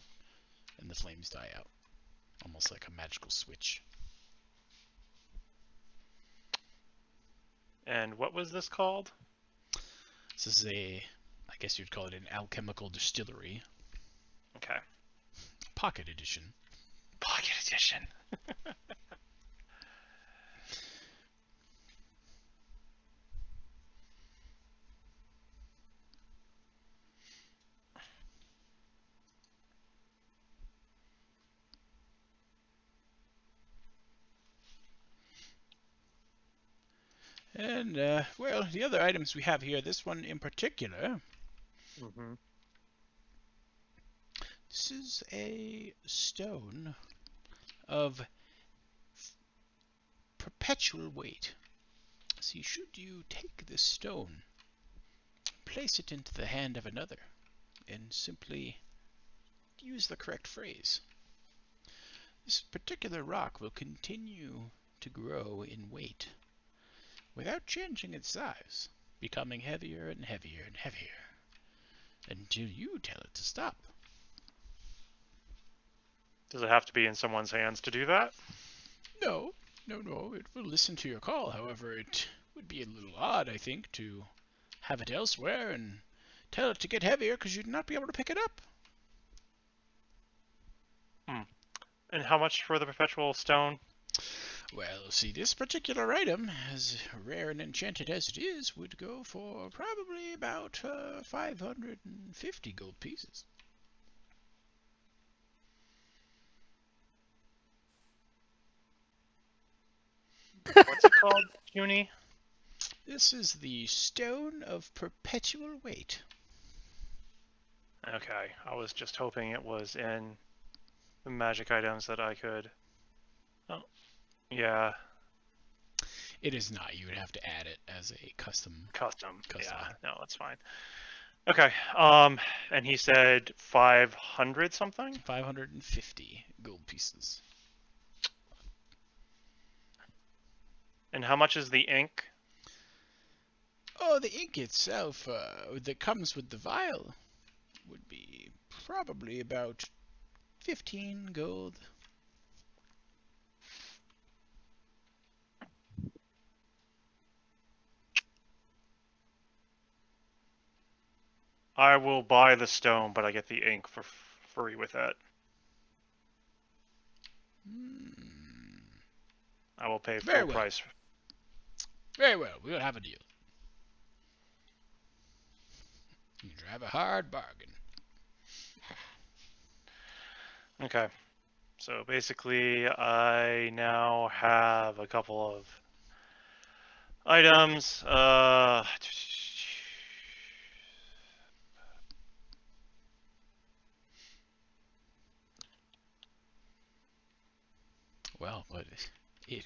and the flames die out. Almost like a magical switch. And what was this called? This is I guess you'd call it an alchemical distillery. Okay. Pocket edition. Pocket edition. And, well, the other items we have here, this one in particular, this is a stone of perpetual weight. See, should you take this stone, place it into the hand of another, and simply use the correct phrase, this particular rock will continue to grow in weight without changing its size, becoming heavier and heavier and heavier, until you tell it to stop. Does it have to be in someone's hands to do that? No, it will listen to your call. However, it would be a little odd, I think, to have it elsewhere and tell it to get heavier because you'd not be able to pick it up. And how much for the perpetual stone? Well, see, this particular item, as rare and enchanted as it is, would go for probably about 550 gold pieces. What's it called, Junie? This is the Stone of Perpetual Weight. Okay, I was just hoping it was in the magic items that I could. Oh, yeah, It is not. You would have to add it as a custom. custom. Custom Yeah, item. no, that's fine. Okay. And he said 500 something. 550 gold pieces. And how much is the ink? Oh, the ink itself that comes with the vial would be probably about 15 gold. I will buy the stone, but I get the ink for free with it. I will pay Very full well. price. Very well, we'll have a deal. You drive a hard bargain. Okay. So basically, I now have a couple of items. Well, but it,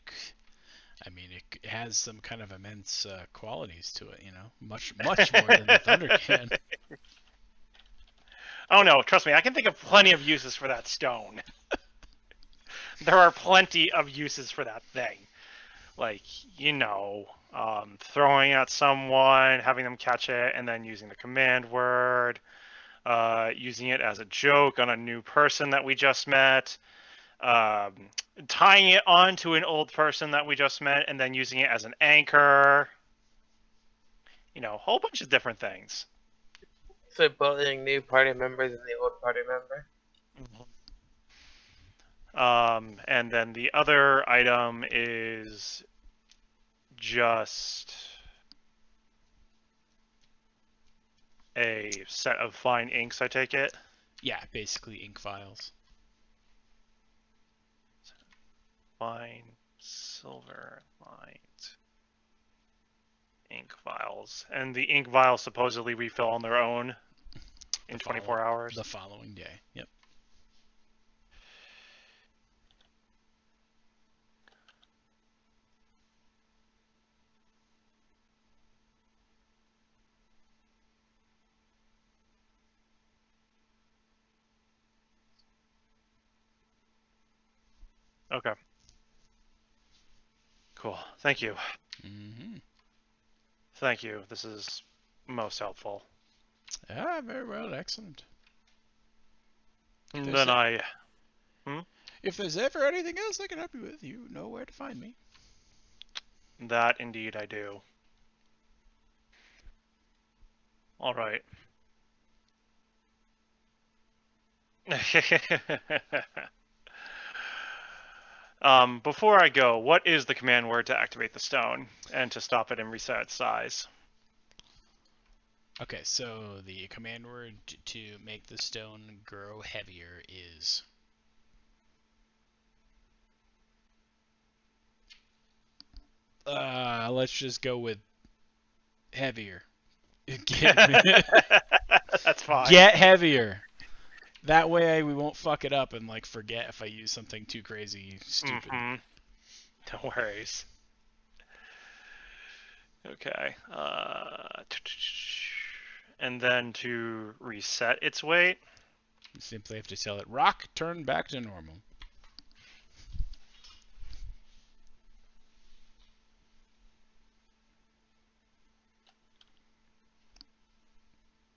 I mean, it has some kind of immense qualities to it, you know, much more than the Thunder can. Oh no, trust me, I can think of plenty of uses for that stone. There are plenty of uses for that thing. Like, throwing at someone, having them catch it, and then using the command word, using it as a joke on a new person that we just met, tying it onto an old person that we just met, and then using it as an anchor. A whole bunch of different things. So bothing new party members and the old party member. And then the other item is just a set of fine inks, I take it. Yeah, basically ink vials. Fine silver lined ink vials. And the ink vials supposedly refill on their own in 24 hours. The following day. Yep. Okay. Cool. Thank you. Mm-hmm. Thank you. This is most helpful. Ah, very well. Excellent. And There's then If there's ever anything else I can help you with, you know where to find me. That indeed I do. All right. Before I go, what is the command word to activate the stone and to stop it and reset its size? Okay, so the command word to make the stone grow heavier is... let's just go with heavier. That's fine. Get heavier. That way we won't fuck it up and forget if I use something too crazy, stupid. Mm-hmm. No worries. Okay. And then to reset its weight. You simply have to tell it, rock, turn back to normal.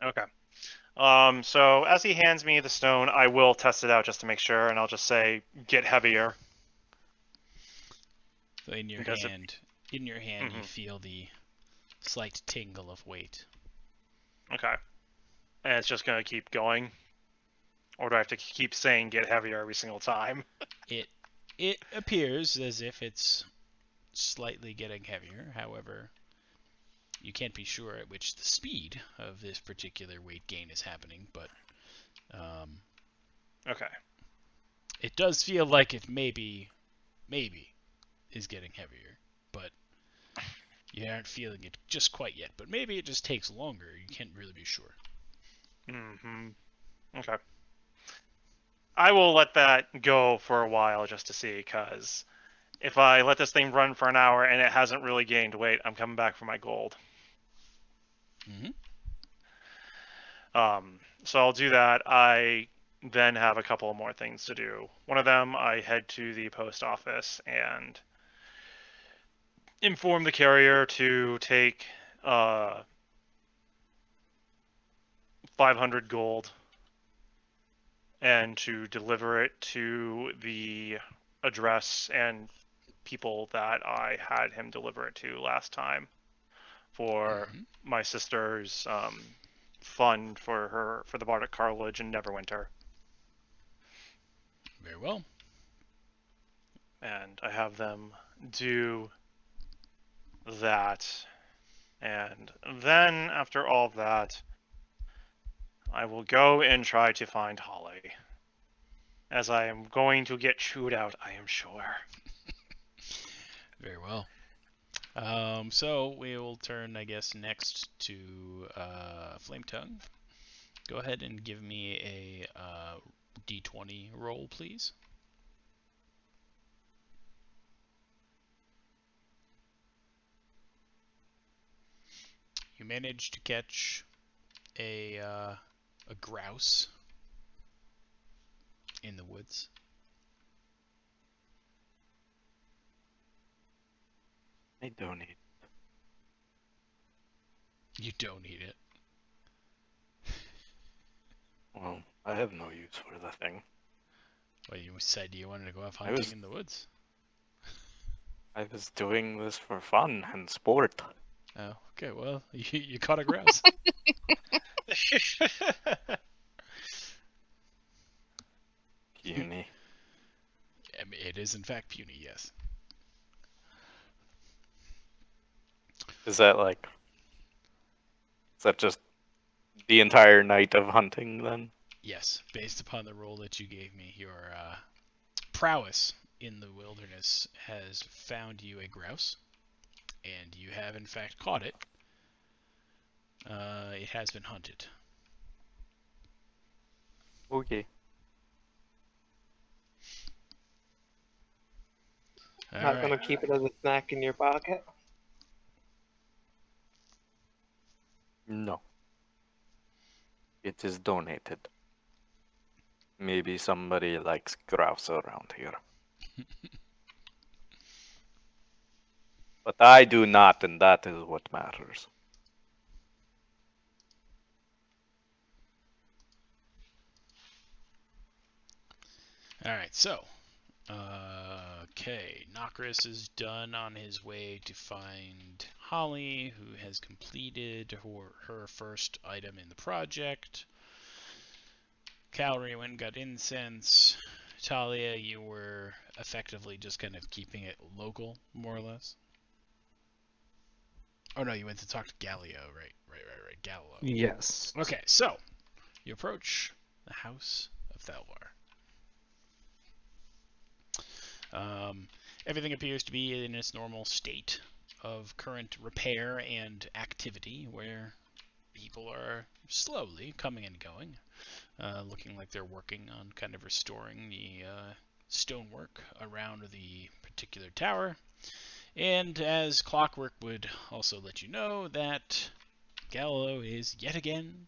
Okay. So as he hands me the stone, I will test it out just to make sure, and I'll just say, get heavier. So in your Does it- hand, you Mhm. feel the slight tingle of weight. Okay. And it's just going to keep going? Or do I have to keep saying get heavier every single time? It appears as if it's slightly getting heavier. However, you can't be sure at which the speed of this particular weight gain is happening, but Okay. it does feel like it maybe is getting heavier. You aren't feeling it just quite yet, but maybe it just takes longer. You can't really be sure. Mm-hmm. Okay. I will let that go for a while just to see, because if I let this thing run for an hour and it hasn't really gained weight, I'm coming back for my gold. Mm-hmm. So I'll do that. I then have a couple more things to do. One of them, I head to the post office and inform the carrier to take 500 gold and to deliver it to the address and people that I had him deliver it to last time for Mhm. my sister's fund for the Bardic Cartilage in Neverwinter. Very well. And I have them do that. And then, after all of that, I will go and try to find Holly. As I am going to get chewed out, I am sure. Very well. So we will turn, I guess, next to Flametongue. Go ahead and give me a D20 roll, please. You managed to catch a grouse in the woods. I don't need. You don't eat it. Well, I have no use for the thing. Well, you said you wanted to go off I hunting was- in the woods. I was doing this for fun and sport. Oh, okay. Well, you caught a grouse. Puny. I mean, it is in fact puny, yes. Is that like? Is that just the entire night of hunting then? Yes, based upon the roll that you gave me, your prowess in the wilderness has found you a grouse, and you have in fact caught it. It has been hunted. Okay. All Not right. gonna keep it as a snack in your pocket. No. It is donated. Maybe somebody likes grouse around here. But I do not, and that is what matters. All right. So, okay, Nokris is done on his way to find Holly, who has completed her first item in the project. Calorie went and got incense. Talia, you were effectively just kind of keeping it local, more or less. Oh no, you went to talk to Galileo, right, Galileo. Yes. Okay, so you approach the House of Thalvar. Everything appears to be in its normal state of current repair and activity, where people are slowly coming and going. Looking like they're working on kind of restoring the stonework around the particular tower. And as clockwork would also let you know that Galileo is yet again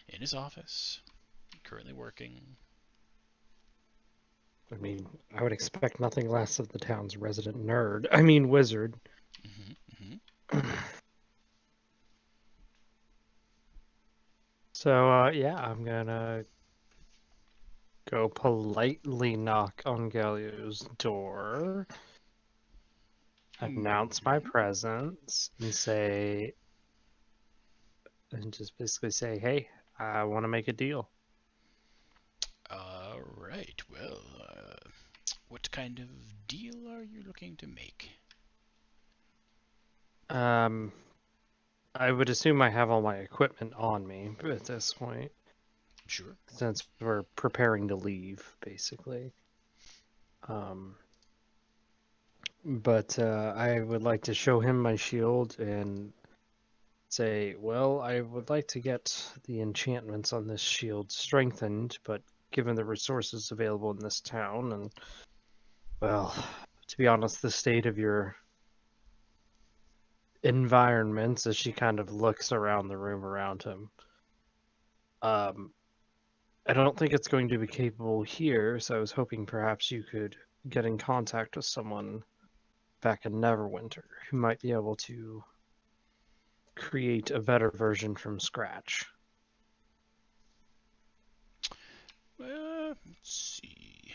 in his office, currently working. I mean, I would expect nothing less of the town's resident nerd. I mean, wizard. So, yeah, I'm gonna go politely knock on Galio's door, announce my presence, and say, and just basically say, hey, I want to make a deal. All right. Well, what kind of deal are you looking to make? I would assume I have all my equipment on me at this point, Sure. since we're preparing to leave, basically. But I would like to show him my shield and say, well, I would like to get the enchantments on this shield strengthened, but given the resources available in this town, and, well, to be honest, the state of your environments, as she kind of looks around the room around him, I don't think it's going to be capable here, so I was hoping perhaps you could get in contact with someone back in Neverwinter who might be able to create a better version from scratch. Let's see.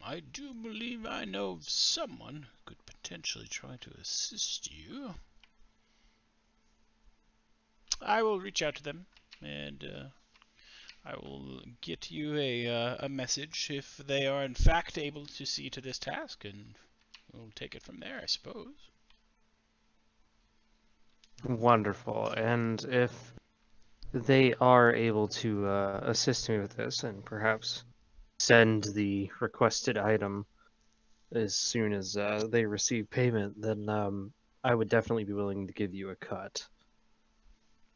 I do believe I know of someone who could potentially try to assist you. I will reach out to them, and I will get you a message if they are in fact able to see to this task, and we'll take it from there, I suppose. Wonderful. And if they are able to assist me with this and perhaps send the requested item as soon as they receive payment, then I would definitely be willing to give you a cut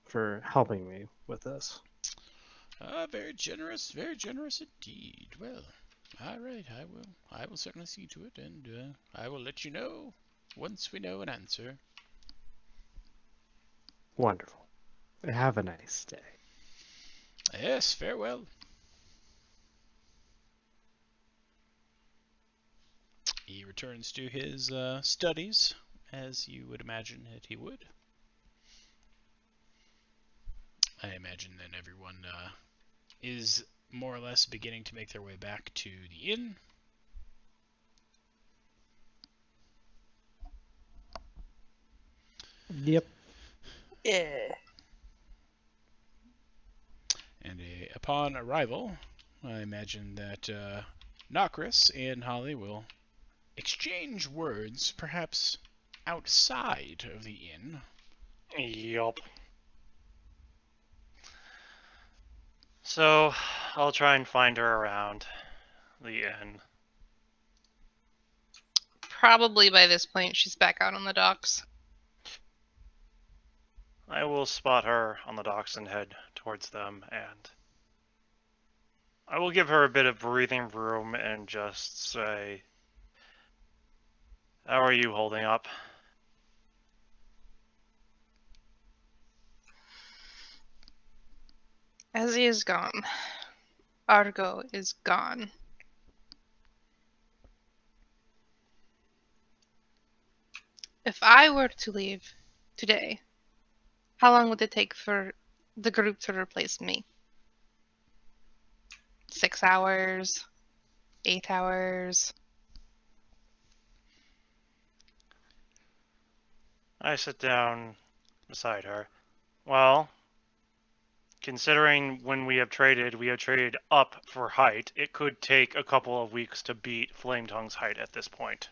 for helping me with this. Very generous indeed. Well, all right, I will certainly see to it, and I will let you know once we know an answer. Wonderful. Have a nice day. Yes, farewell. He returns to his studies, as you would imagine that he would. I imagine then everyone is more or less beginning to make their way back to the inn. Yep. Yeah. And upon arrival, I imagine that Nokris and Holly will exchange words, perhaps outside of the inn. Yup. So, I'll try and find her around the inn. Probably by this point, she's back out on the docks. I will spot her on the docks and head towards them, and I will give her a bit of breathing room and just say, how are you holding up? Ezzy is gone. Argo is gone. If I were to leave today, how long would it take for the group to replace me? 6 hours? 8 hours? I sit down beside her. Well, considering when we have traded up for height, it could take a couple of weeks to beat Flametongue's height at this point.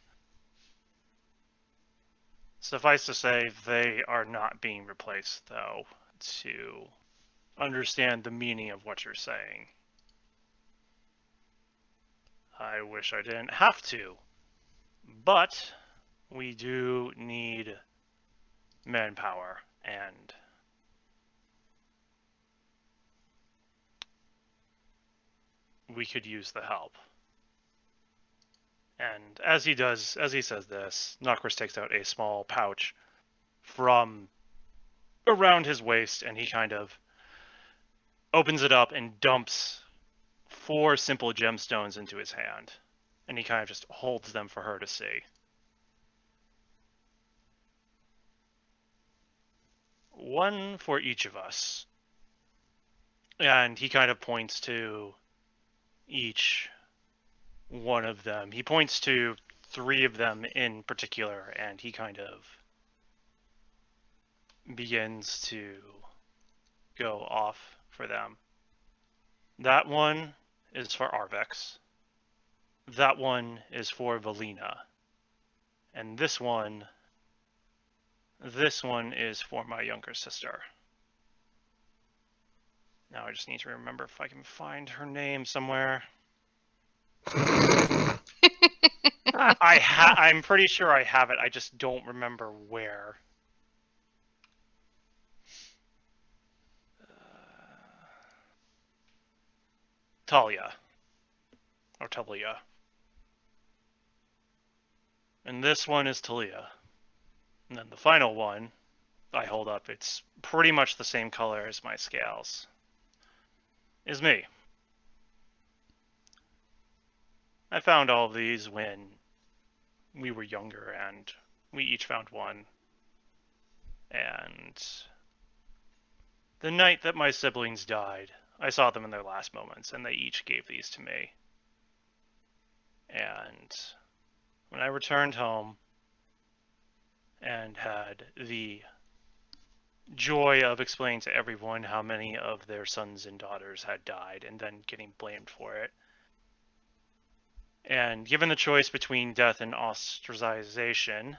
Suffice to say, they are not being replaced, though, to understand the meaning of what you're saying. I wish I didn't have to, but we do need manpower, and we could use the help. And as he says this, Nokris takes out a small pouch from around his waist, and he kind of opens it up and dumps 4 simple gemstones into his hand. And he kind of just holds them for her to see. One for each of us. And he kind of points to each one of them. He points to 3 of them in particular, and he kind of begins to go off for them. That one is for Arvex. That one is for Valina. And this one is for my younger sister. Now I just need to remember if I can find her name somewhere. I'm pretty sure I have it. I just don't remember where. Talia. Or Talia. And this one is Talia. And then the final one I hold up, it's pretty much the same color as my scales, is me. I found all of these when we were younger, and we each found one. And the night that my siblings died, I saw them in their last moments, and they each gave these to me. And when I returned home and had the joy of explaining to everyone how many of their sons and daughters had died and then getting blamed for it, and given the choice between death and ostracization,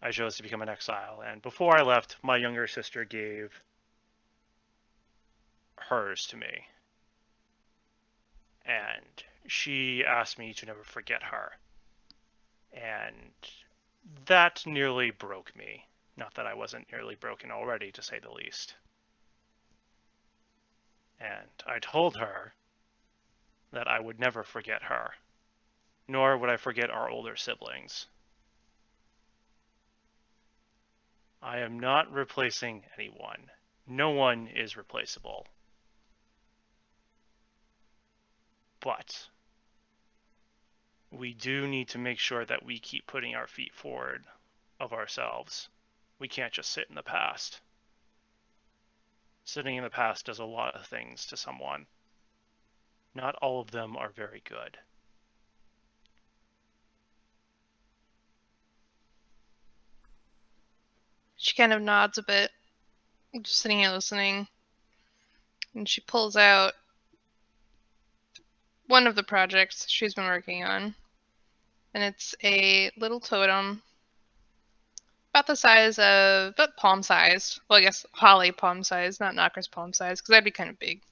I chose to become an exile. And before I left, my younger sister gave hers to me. And she asked me to never forget her. And that nearly broke me. Not that I wasn't nearly broken already, to say the least. And I told her that I would never forget her, nor would I forget our older siblings. I am not replacing anyone. No one is replaceable. But we do need to make sure that we keep putting our feet forward of ourselves. We can't just sit in the past. Sitting in the past does a lot of things to someone. Not all of them are very good. She kind of nods a bit, just sitting here listening. And she pulls out one of the projects she's been working on. And it's a little totem about the size of, about palm size. Well, I guess Holly palm size, not Knocker's palm size, because that'd be kind of big.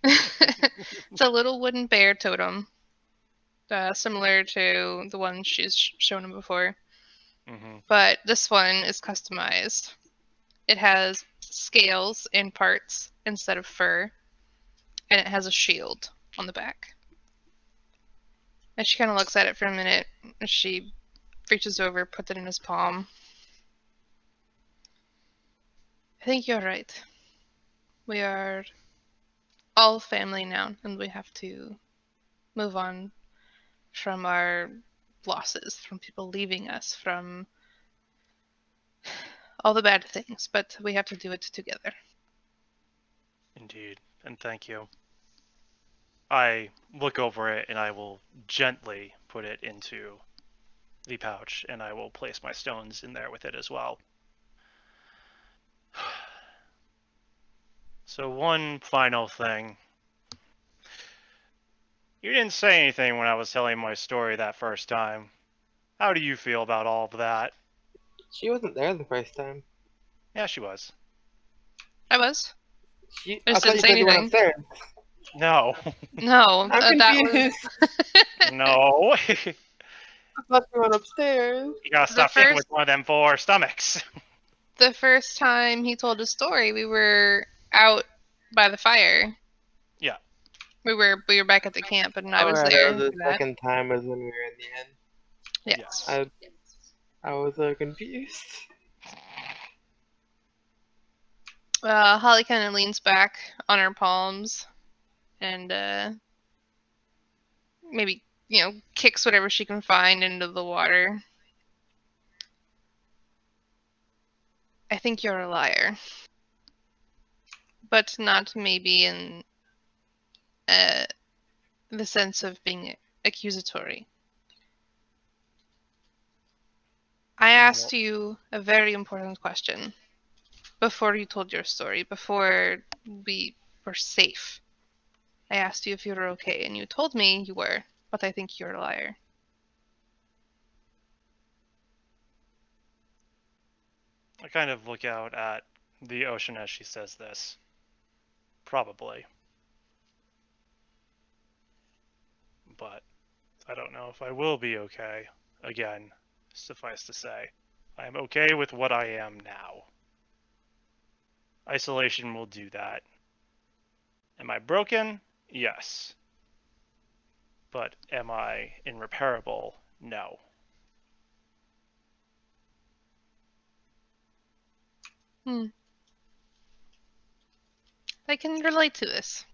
It's a little wooden bear totem, similar to the one she's shown him before. Mm-hmm. But this one is customized. It has scales in parts instead of fur, and it has a shield on the back. And she kind of looks at it for a minute, and she reaches over, puts it in his palm. I think you're right. We are all family now, and we have to move on from our losses, from people leaving us, from all the bad things, but we have to do it together. Indeed, and thank you. I look over it and I will gently put it into the pouch, and I will place my stones in there with it as well. So one final thing. You didn't say anything when I was telling my story that first time. How do you feel about all of that? She wasn't there the first time. Yeah, she was. I was. I I just thought didn't you say said you went anything. upstairs. No. No, I'm that confused. was No. I thought you went upstairs. You gotta The stop thinking first- with one of them 4 stomachs. the first time he told his story. We were out by the fire. Yeah. We were back at the camp, and I was Alright, there. that was for the that. second time was when we were in the end. Yes. I was confused. Holly kind of leans back on her palms, and maybe kicks whatever she can find into the water. I think you're a liar, but not maybe in the sense of being accusatory. I asked you a very important question before you told your story, before we were safe. I asked you if you were okay, and you told me you were, but I think you're a liar. I kind of look out at the ocean as she says this. Probably. But I don't know if I will be okay. Again, suffice to say, I am okay with what I am now. Isolation will do that. Am I broken? Yes. But am I irreparable? No. I can relate to this.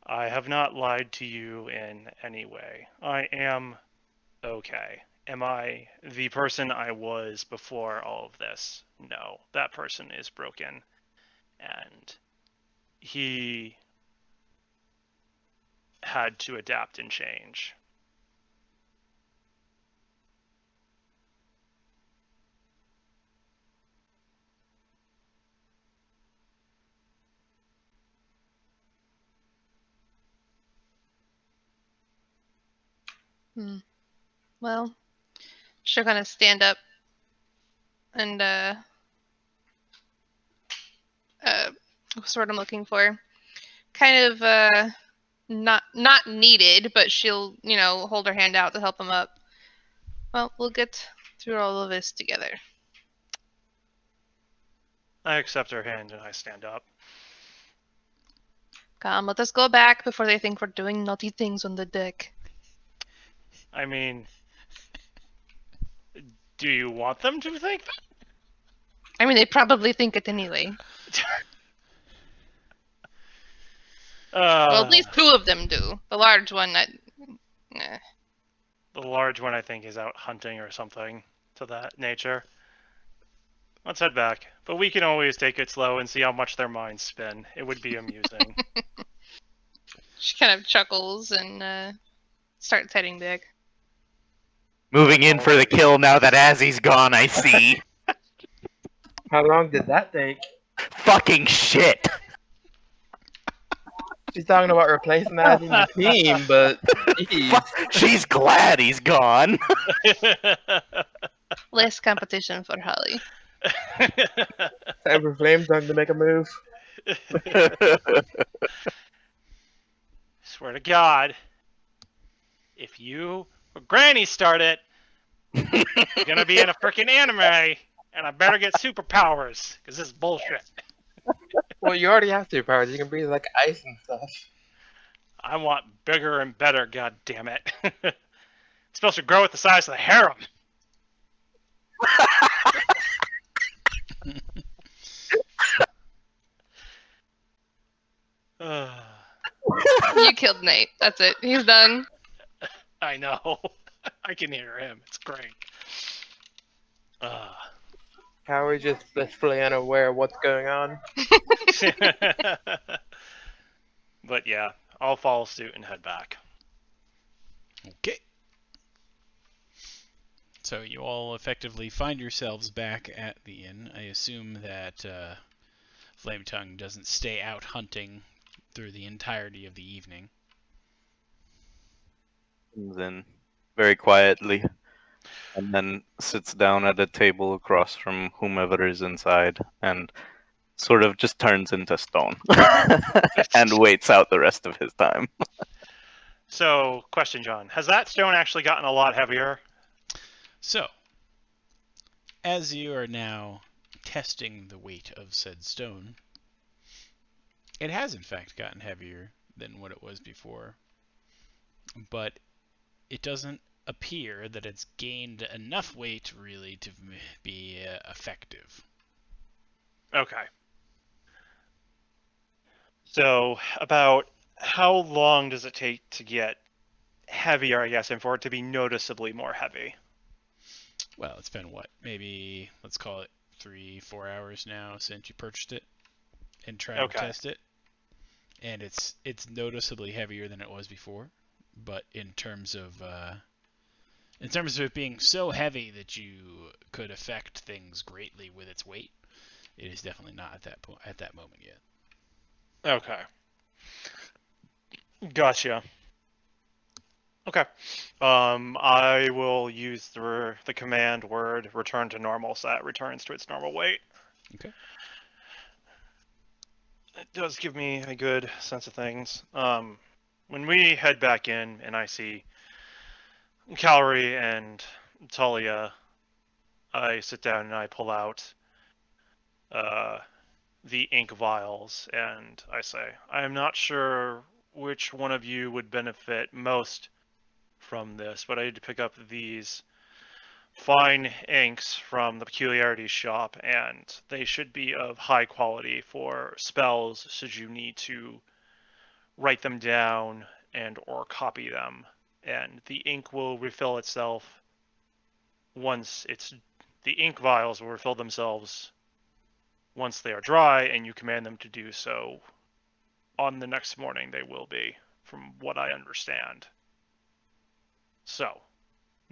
I have not lied to you in any way. I am okay. Am I the person I was before all of this? No. That person is broken. And he had to adapt and change. Well, she'll kind of stand up and what's the word I'm looking for? Kind of not needed, but she'll hold her hand out to help him up. Well, we'll get through all of this together. I accept her hand and I stand up. Come, let us go back before they think we're doing naughty things on the deck. I mean, do you want them to think that? I mean, they probably think it anyway. Well, at least 2 of them do. The large one, nah. The large one, I think, is out hunting or something to that nature. Let's head back. But we can always take it slow and see how much their minds spin. It would be amusing. She kind of chuckles and starts heading back. Moving in for the kill now that Azzy's gone, I see. How long did that take? Fucking shit! She's talking about replacing that in the team, but jeez. She's glad he's gone. Less competition for Holly. Time for Flametongue to make a move. Swear to God, if you or Granny start it, you're gonna be in a freaking anime, and I better get superpowers, because this is bullshit. Well, you already have superpowers. You can breathe like ice and stuff. I want bigger and better, god damn it. It's supposed to grow with the size of the harem. You killed Nate. That's it. He's done. I know. I can hear him. It's great. Howard's just blissfully unaware of what's going on. But yeah, I'll follow suit and head back. Okay. So you all effectively find yourselves back at the inn. I assume that Flametongue doesn't stay out hunting through the entirety of the evening. Comes in very quietly, and then sits down at a table across from whomever is inside, and sort of just turns into stone, and waits out the rest of his time. So, question, John. Has that stone actually gotten a lot heavier? So, as you are now testing the weight of said stone, it has in fact gotten heavier than what it was before, but it doesn't appear that it's gained enough weight really to be effective. Okay. So, about how long does it take to get heavier, I guess, and for it to be noticeably more heavy? Well, it's been what? Maybe, let's call it 3-4 hours now since you purchased it and tried to test it. And it's noticeably heavier than it was before, but in terms of it being so heavy that you could affect things greatly with its weight, it is definitely not at that moment yet. Okay. Gotcha. Okay. I will use the command word return to normal, so that returns to its normal weight. Okay. It does give me a good sense of things. when we head back in and I see Calorie and Talia, I sit down and I pull out the ink vials and I say, I am not sure which one of you would benefit most from this, but I need to pick up these fine inks from the Peculiarity shop, and they should be of high quality for spells should you need to write them down and or copy them. And the ink will refill itself once it's the ink vials will refill themselves once they are dry, and you command them to do so. On the next morning, they will be, from what I understand. So,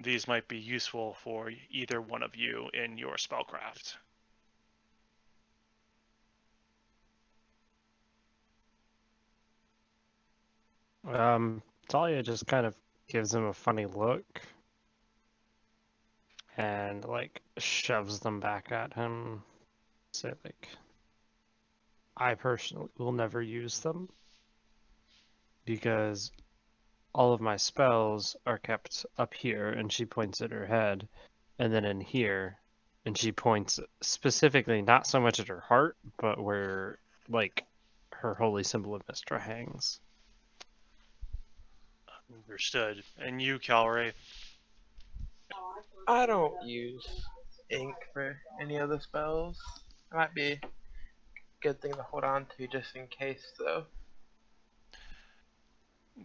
these might be useful for either one of you in your spellcraft. Talia just kind of gives him a funny look and like shoves them back at him. Say like, I personally will never use them because all of my spells are kept up here, and she points at her head, and then in here, and she points specifically not so much at her heart, but where like her holy symbol of Mystra hangs. Understood. And you, Calray? I don't use ink for any other spells. It might be a good thing to hold on to just in case, though.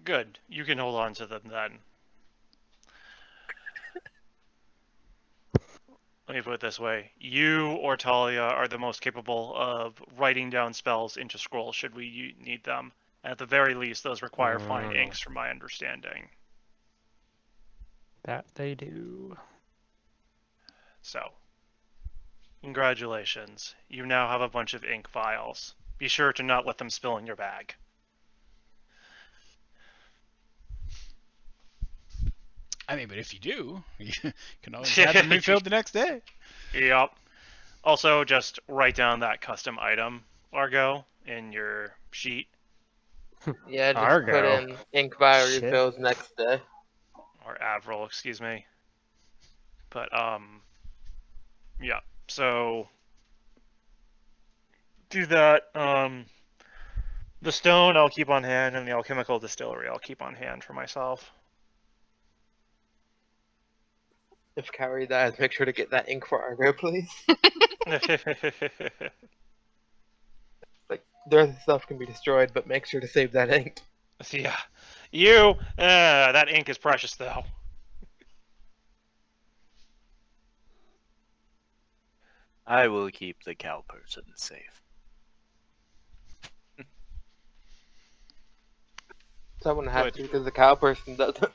Good. You can hold on to them then. Let me put it this way. You or Talia are the most capable of writing down spells into scrolls should we need them. At the very least, those require fine inks from my understanding. That they do. So, congratulations. You now have a bunch of ink vials. Be sure to not let them spill in your bag. I mean, but if you do, you can always have them refilled the next day. Yep. Also, just write down that custom item, Argo, in your sheet. Yeah, just Argo. put in ink vial Shit. refills next day. Or Avril, excuse me. But, yeah. So, do that. The stone I'll keep on hand, and the alchemical distillery I'll keep on hand for myself. If Carrie dies, make sure to get that ink for Argo, please. Like, the rest of the stuff can be destroyed, but make sure to save that ink. Yeah. You, that ink is precious, though. I will keep the cow person safe. Someone has Good. to because the cow person doesn't.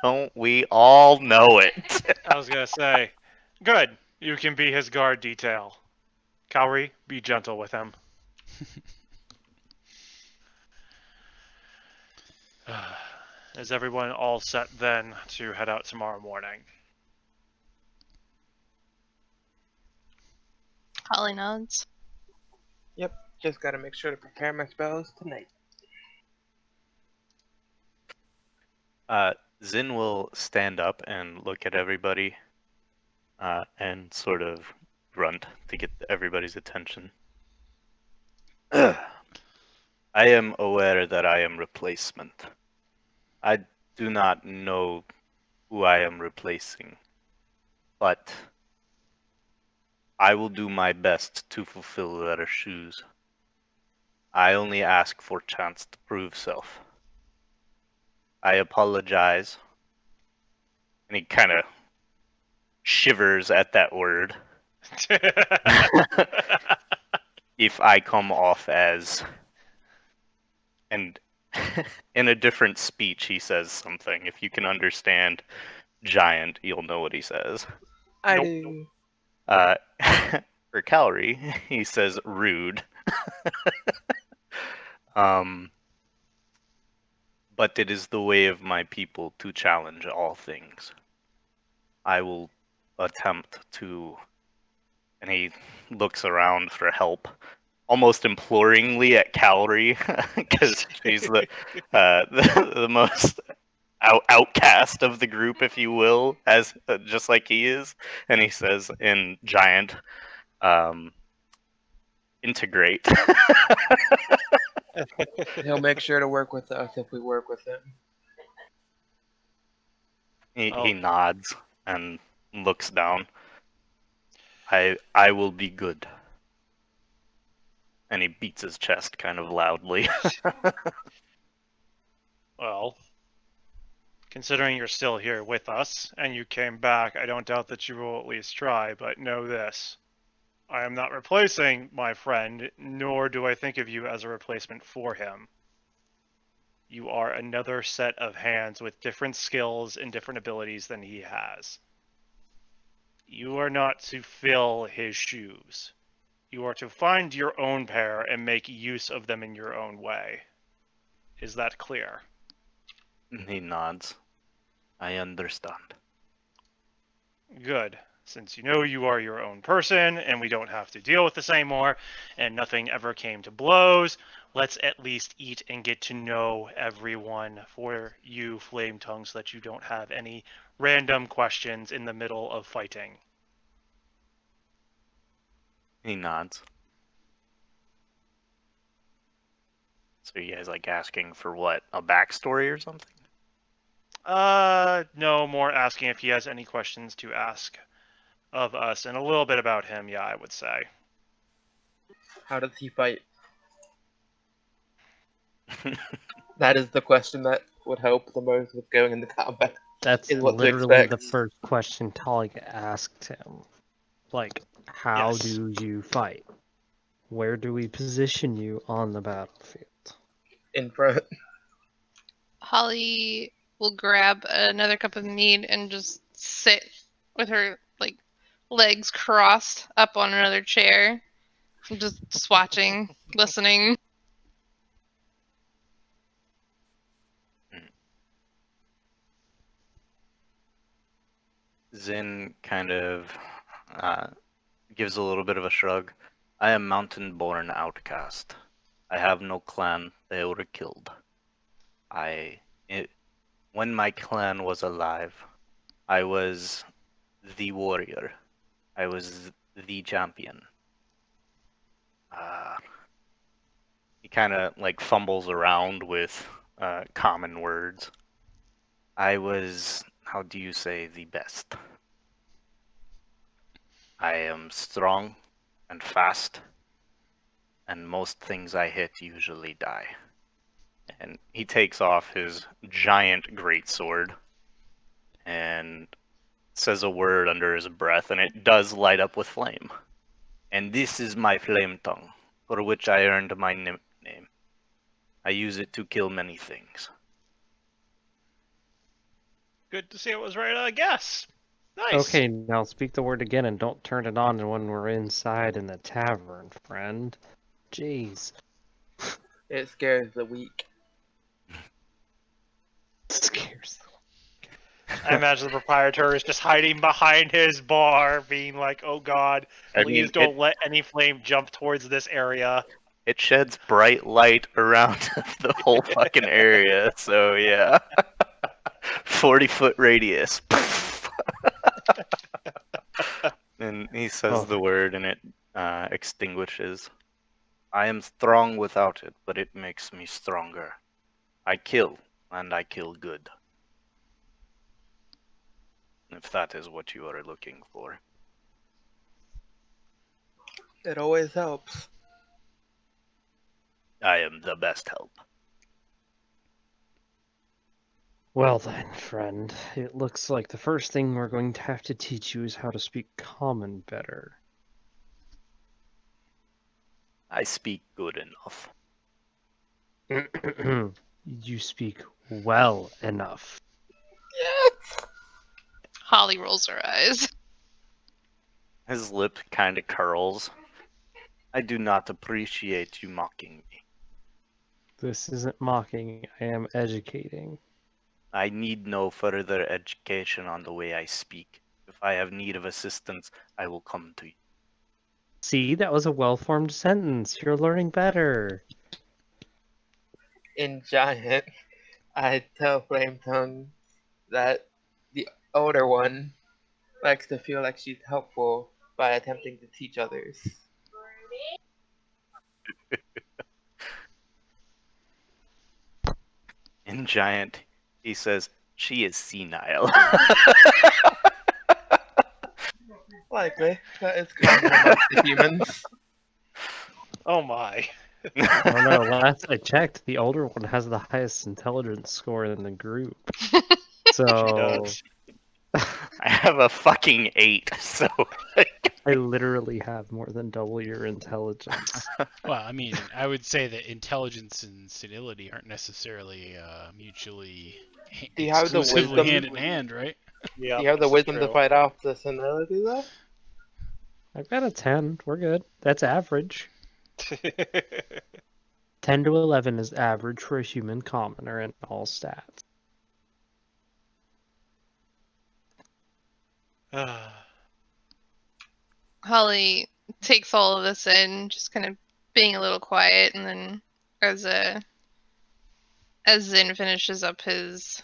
Don't we all know it? I was gonna say, good. You can be his guard detail. Cowrie, be gentle with him. Is everyone all set then to head out tomorrow morning? Holly nods. Yep, just gotta make sure to prepare my spells tonight. Zin will stand up and look at everybody and sort of grunt to get everybody's attention. I am aware that I am replacement. I do not know who I am replacing, but I will do my best to fulfill their shoes. I only ask for chance to prove self. I apologize. And he kind of shivers at that word. If I come off as... And in a different speech, he says something. If you can understand giant, you'll know what he says. I Nope. do. For Calorie, he says rude. But it is the way of my people to challenge all things. I will attempt to, and he looks around for help, almost imploringly at Calorie because she's the most outcast of the group, if you will, as just like he is. And he says in giant, integrate. He'll make sure to work with us if we work with him. He nods and looks down. I will be good. And he beats his chest kind of loudly. Well, considering you're still here with us and you came back, I don't doubt that you will at least try, but know this. I am not replacing my friend, nor do I think of you as a replacement for him. You are another set of hands with different skills and different abilities than he has. You are not to fill his shoes. You are to find your own pair and make use of them in your own way. Is that clear? He nods. I understand. Good. Since you know you are your own person and we don't have to deal with this anymore and nothing ever came to blows, let's at least eat and get to know everyone for you, Flame Tongue, so that you don't have any random questions in the middle of fighting. He nods. So you guys like asking for what? A backstory or something? No, more asking if he has any questions to ask of us and a little bit about him, yeah, I would say. How does he fight? That is the question that would help the most with going into combat. That's Is what to literally the expect. first question Talia asked him. Like, how Yes. do you fight? Where do we position you on the battlefield? In front. Holly will grab another cup of mead and just sit with her like legs crossed up on another chair, just watching, listening. Zin kind of gives a little bit of a shrug. I am mountain-born outcast. I have no clan. They were killed. When my clan was alive, I was the warrior. I was the champion. He kind of like fumbles around with common words. I was, how do you say, the best? I am strong and fast, and most things I hit usually die. And he takes off his giant greatsword and says a word under his breath, and it does light up with flame. And this is my flame tongue, for which I earned my nickname. I use it to kill many things. Good to see it was right, I guess. Nice. Okay, now speak the word again and don't turn it on when we're inside in the tavern, friend. Jeez. It scares the weak. Scares them. I imagine the proprietor is just hiding behind his bar, being like, oh god, I please mean, don't let any flame jump towards this area. It sheds bright light around the whole fucking area, so yeah. 40-foot radius. And he says the word and it extinguishes. I am strong without it, but it makes me stronger. I kill, and I kill good. If that is what you are looking for. It always helps. I am the best help. Well then, friend, it looks like the first thing we're going to have to teach you is how to speak common better. I speak good enough. You speak well enough. Holly rolls her eyes. His lip kind of curls. I do not appreciate you mocking me. This isn't mocking, I am educating. I need no further education on the way I speak. If I have need of assistance, I will come to you. See, that was a well-formed sentence. You're learning better. In Giant, I tell Flame Tongue that the older one likes to feel like she's helpful by attempting to teach others. In Giant, he says, she is senile. Likely, that is common amongst the humans. Oh my. I don't know. Last I checked, the older one has the highest intelligence score in the group. So does. I have a fucking 8, so I literally have more than double your intelligence. Well, I mean, I would say that intelligence and senility aren't necessarily mutually Do you have the exclusively wisdom? hand in hand, right? Yeah. Do you have the wisdom to fight off the senility though? I've got a 10. We're good. That's average. 10 to 11 is average for a human commoner in all stats. Holly takes all of this in, just kind of being a little quiet, and then as Zin finishes up his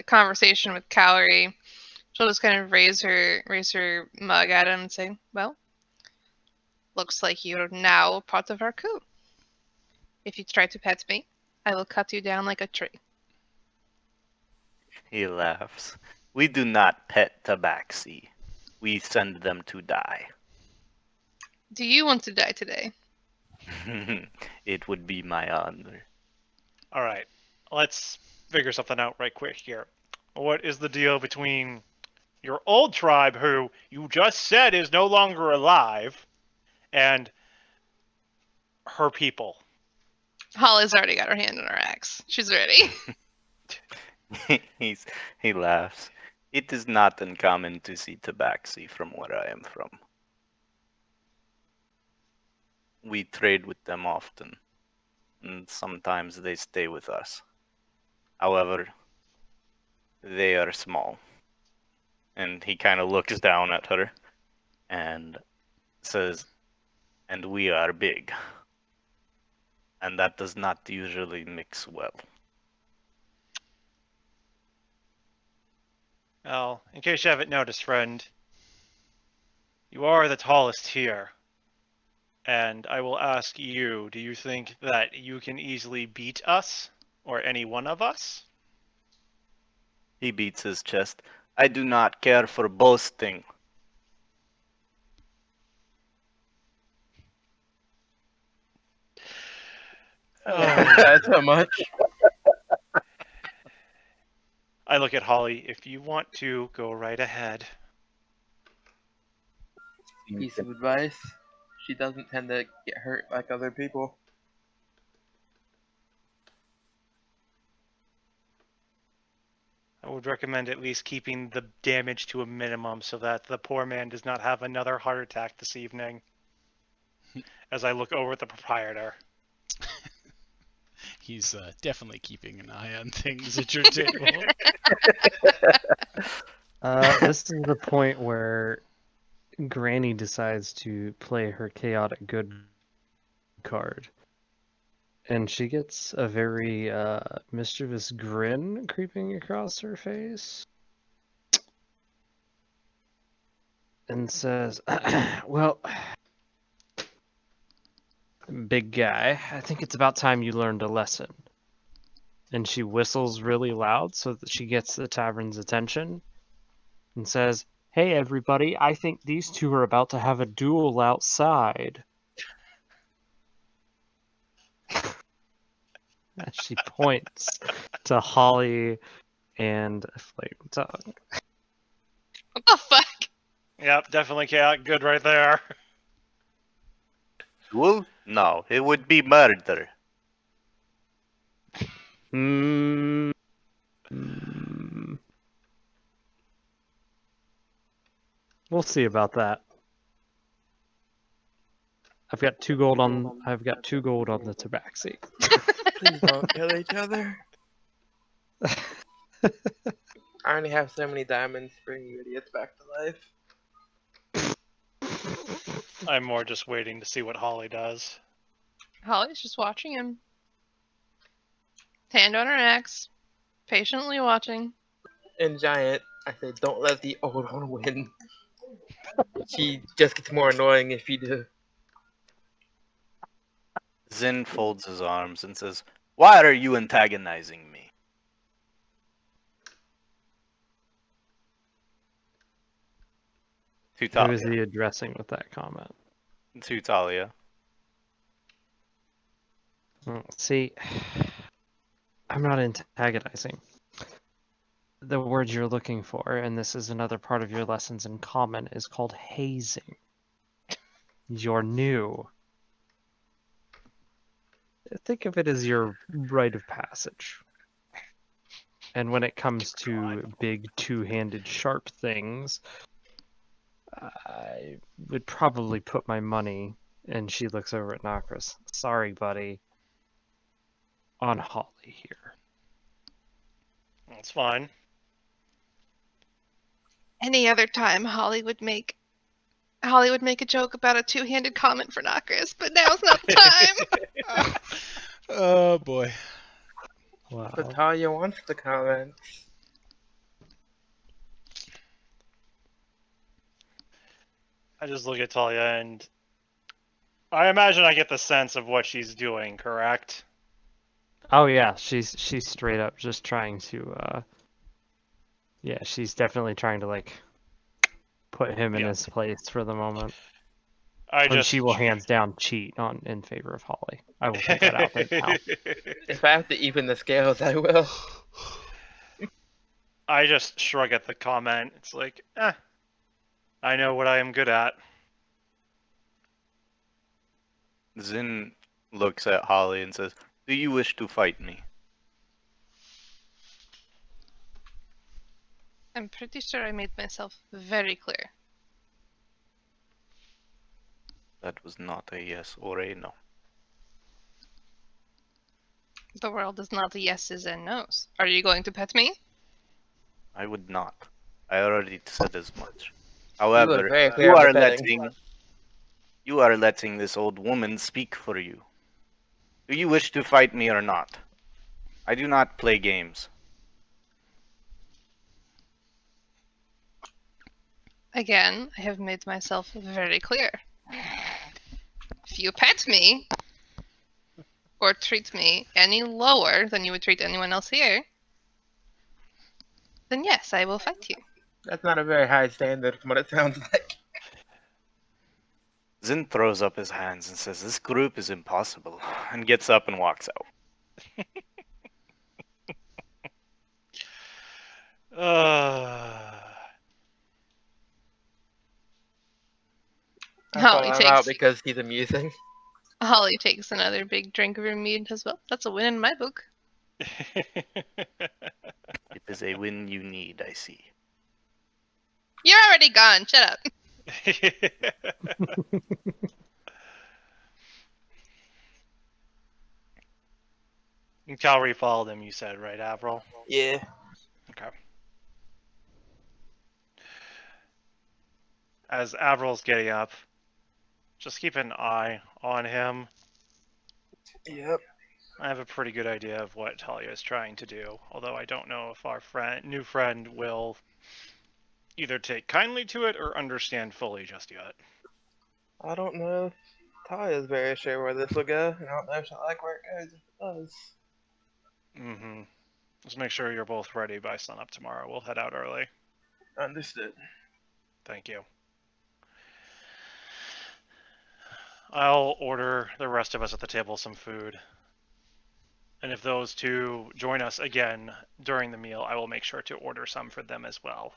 conversation with Calorie, she'll just kind of raise her mug at him and say, "Well, looks like you're now part of our coup. If you try to pet me, I will cut you down like a tree." he laughs. We do not pet tabaxi. We send them to die. Do you want to die today? It would be my honor. All right, let's figure something out right quick here. What is the deal between your old tribe, who you just said is no longer alive, and her people? Holly's already got her hand on her axe. She's ready. He laughs. It is not uncommon to see tabaxi from where I am from. We trade with them often, and sometimes they stay with us. However, they are small. And he kind of looks down at her and says, and we are big. And that does not usually mix well. Well, in case you haven't noticed, friend, you are the tallest here. And I will ask you, do you think that you can easily beat us? Or any one of us? He beats his chest. I do not care for boasting. That's so much. I look at Holly. If you want to, go right ahead. Piece of advice. She doesn't tend to get hurt like other people. I would recommend at least keeping the damage to a minimum so that the poor man does not have another heart attack this evening. As I look over at the proprietor. He's definitely keeping an eye on things at your table. This is the point where Granny decides to play her chaotic good card. And she gets a very mischievous grin creeping across her face. And says, well, big guy, I think it's about time you learned a lesson. And she whistles really loud so that she gets the tavern's attention and says, hey everybody, I think these two are about to have a duel outside. As she points to Holly and Flame Tongue. What the fuck? Yep, definitely chaotic good right there. Duel? No, it would be murder. Hmm. We'll see about that. I've got 2 gold on the tabaxi. Please don't kill each other. I only have so many diamonds to bring you idiots back to life. I'm more just waiting to see what Holly does. Holly's just watching him. Hand on her axe, patiently watching. In Giant, I say don't let the old one win. She just gets more annoying if you do. Zin folds his arms and says, "Why are you antagonizing me?" To Who is Talia. he addressing with that comment? To Talia. See, I'm not antagonizing. The word you're looking for, and this is another part of your lessons in common, is called hazing. You're new. Think of it as your rite of passage. And when it comes to big two-handed sharp things, I would probably put my money, and she looks over at Nokris. Sorry, buddy. On Holly here. That's fine. Any other time, Holly would make a joke about a two-handed comment for Nokris, but now's not the time. Oh boy. Wow. But Talia wants to comment. I just look at Talia and I imagine I get the sense of what she's doing, correct? Oh yeah, she's straight up just trying to yeah, she's definitely trying to like put him in Yeah. his place for the moment. I And just she will hands down cheat on in favor of Holly. I will put that out there now. If I have to even the scales, I will. I just shrug at the comment. It's like, I know what I am good at. Zin looks at Holly and says, "Do you wish to fight me?" I'm pretty sure I made myself very clear. That was not a yes or a no. The world is not the yeses and nos. Are you going to pet me? I would not. I already said as much. You were However, very clear on the betting. you are letting this old woman speak for you. Do you wish to fight me or not? I do not play games. Again, I have made myself very clear. If you pet me, or treat me any lower than you would treat anyone else here, then yes, I will fight you. That's not a very high standard from what it sounds like. Zin throws up his hands and says, "This group is impossible," and gets up and walks out. I Holly call him out takes because he's amusing. Holly takes another big drink of her mead as well. That's a win in my book. It is a win you need, I see. You're already gone. Shut up. Calvary followed him, you said, right, Avril? Yeah. Okay. As Avril's getting up, just keep an eye on him. Yep. I have a pretty good idea of what Talia is trying to do, although I don't know if our new friend will either take kindly to it or understand fully just yet. I don't know if Talia's very sure where this will go, and I don't know if she'll like where it goes if it does. Mm-hmm. Just make sure you're both ready by sunup tomorrow. We'll head out early. Understood. Thank you. I'll order the rest of us at the table some food. And if those two join us again during the meal, I will make sure to order some for them as well.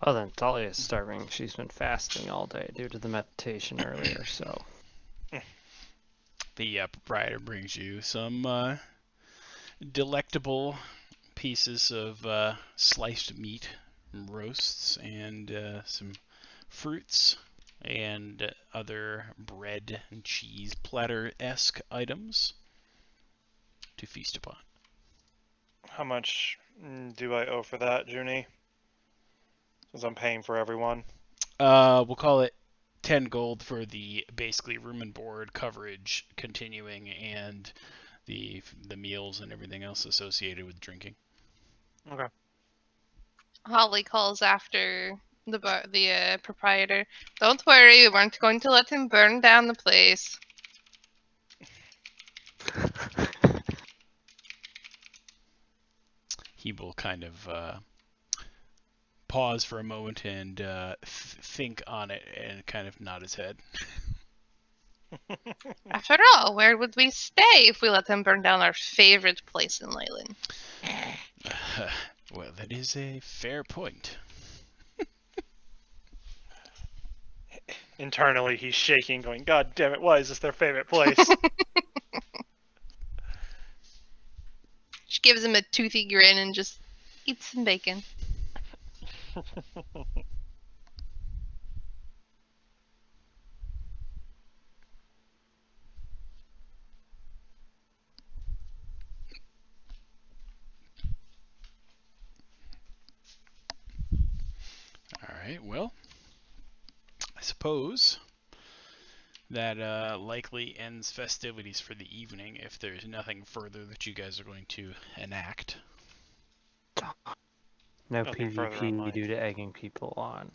Well then, Talia is starving. She's been fasting all day due to the meditation earlier, so. The proprietor brings you some delectable pieces of sliced meat, roasts, and some fruits and other bread and cheese platter-esque items to feast upon. How much do I owe for that, Junie? Since I'm paying for everyone. We'll call it 10 gold for the basically room and board coverage continuing and the meals and everything else associated with drinking. Okay. Holly calls after the proprietor. Don't worry, we weren't going to let him burn down the place. He will kind of pause for a moment and think on it and kind of nod his head. After all, where would we stay if we let them burn down our favorite place in Leyland? Well, that is a fair point. Internally, he's shaking, going, "God damn it! Why is this their favorite place?" She gives him a toothy grin and just eats some bacon. All right, well, I suppose that likely ends festivities for the evening if there's nothing further that you guys are going to enact. No Nothing further on PvP mine. due to egging people on.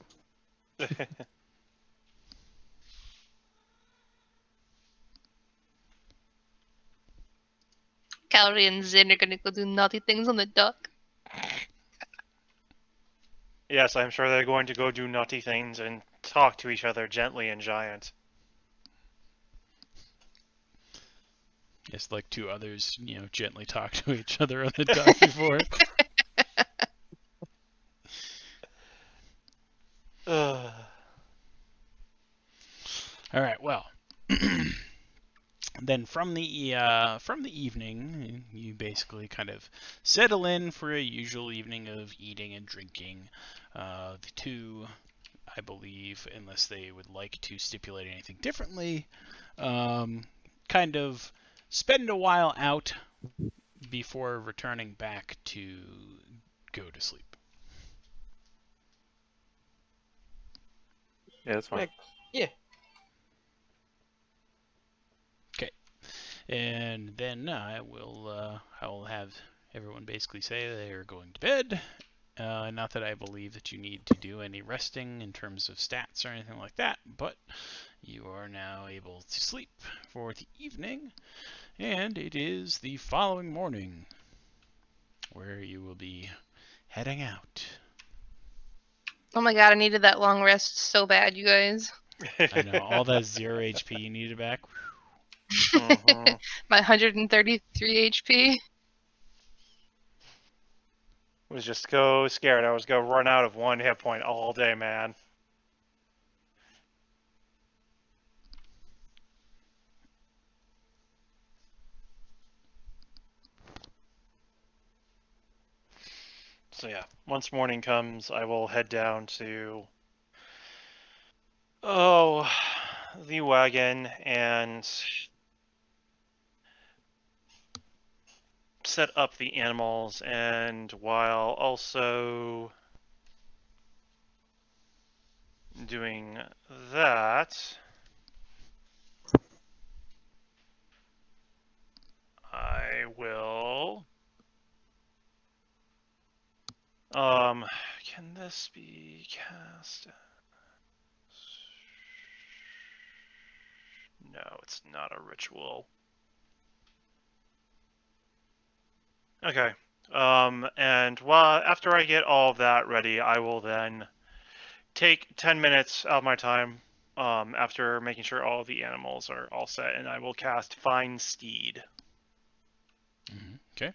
Calorie and Zin are gonna go do naughty things on the dock. Yes, I'm sure they're going to go do naughty things and talk to each other gently in Giant. Yes, like two others, gently talk to each other on the dock before. Ugh. All right, well, then from the evening, you basically kind of settle in for a usual evening of eating and drinking. The two, I believe, unless they would like to stipulate anything differently, kind of spend a while out before returning back to go to sleep. Yeah, that's fine. Yeah. And then I will have everyone basically say they are going to bed. Not that I believe that you need to do any resting in terms of stats or anything like that, but you are now able to sleep for the evening, and it is the following morning where you will be heading out. Oh my god, I needed that long rest so bad, you guys. I know, all that 0 HP you needed back. Mhm. My 133 HP. Was just so scared I was gonna run out of 1 hit point all day, man. So yeah, once morning comes, I will head down to the wagon and set up the animals, and while also doing that, I will can this be cast? No, it's not a ritual. Okay. And after I get all of that ready, I will then take 10 minutes of my time after making sure all of the animals are all set, and I will cast Find Steed. Okay.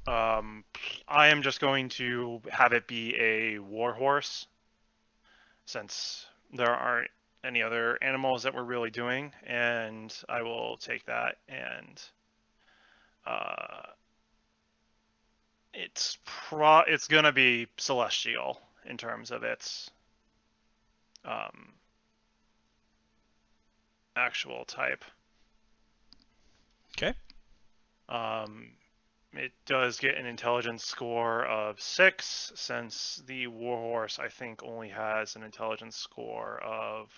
I am just going to have it be a warhorse, since there aren't any other animals that we're really doing, and I will take that, and it's gonna be celestial in terms of its actual type. It does get an intelligence score of 6, since the warhorse, I think, only has an intelligence score of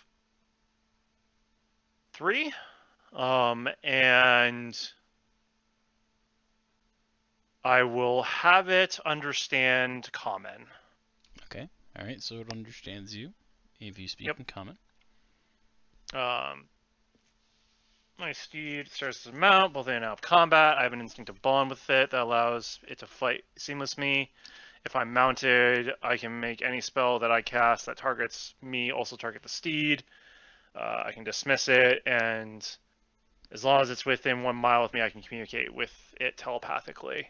3. And I will have it understand common. Okay. All right. So it understands you if you speak Yep. in common. My steed starts to mount, both in and out of combat. I have an instinctive bond with it that allows it to fight seamless me. If I'm mounted, I can make any spell that I cast that targets me also target the steed. I can dismiss it, and as long as it's within 1 mile of me, I can communicate with it telepathically.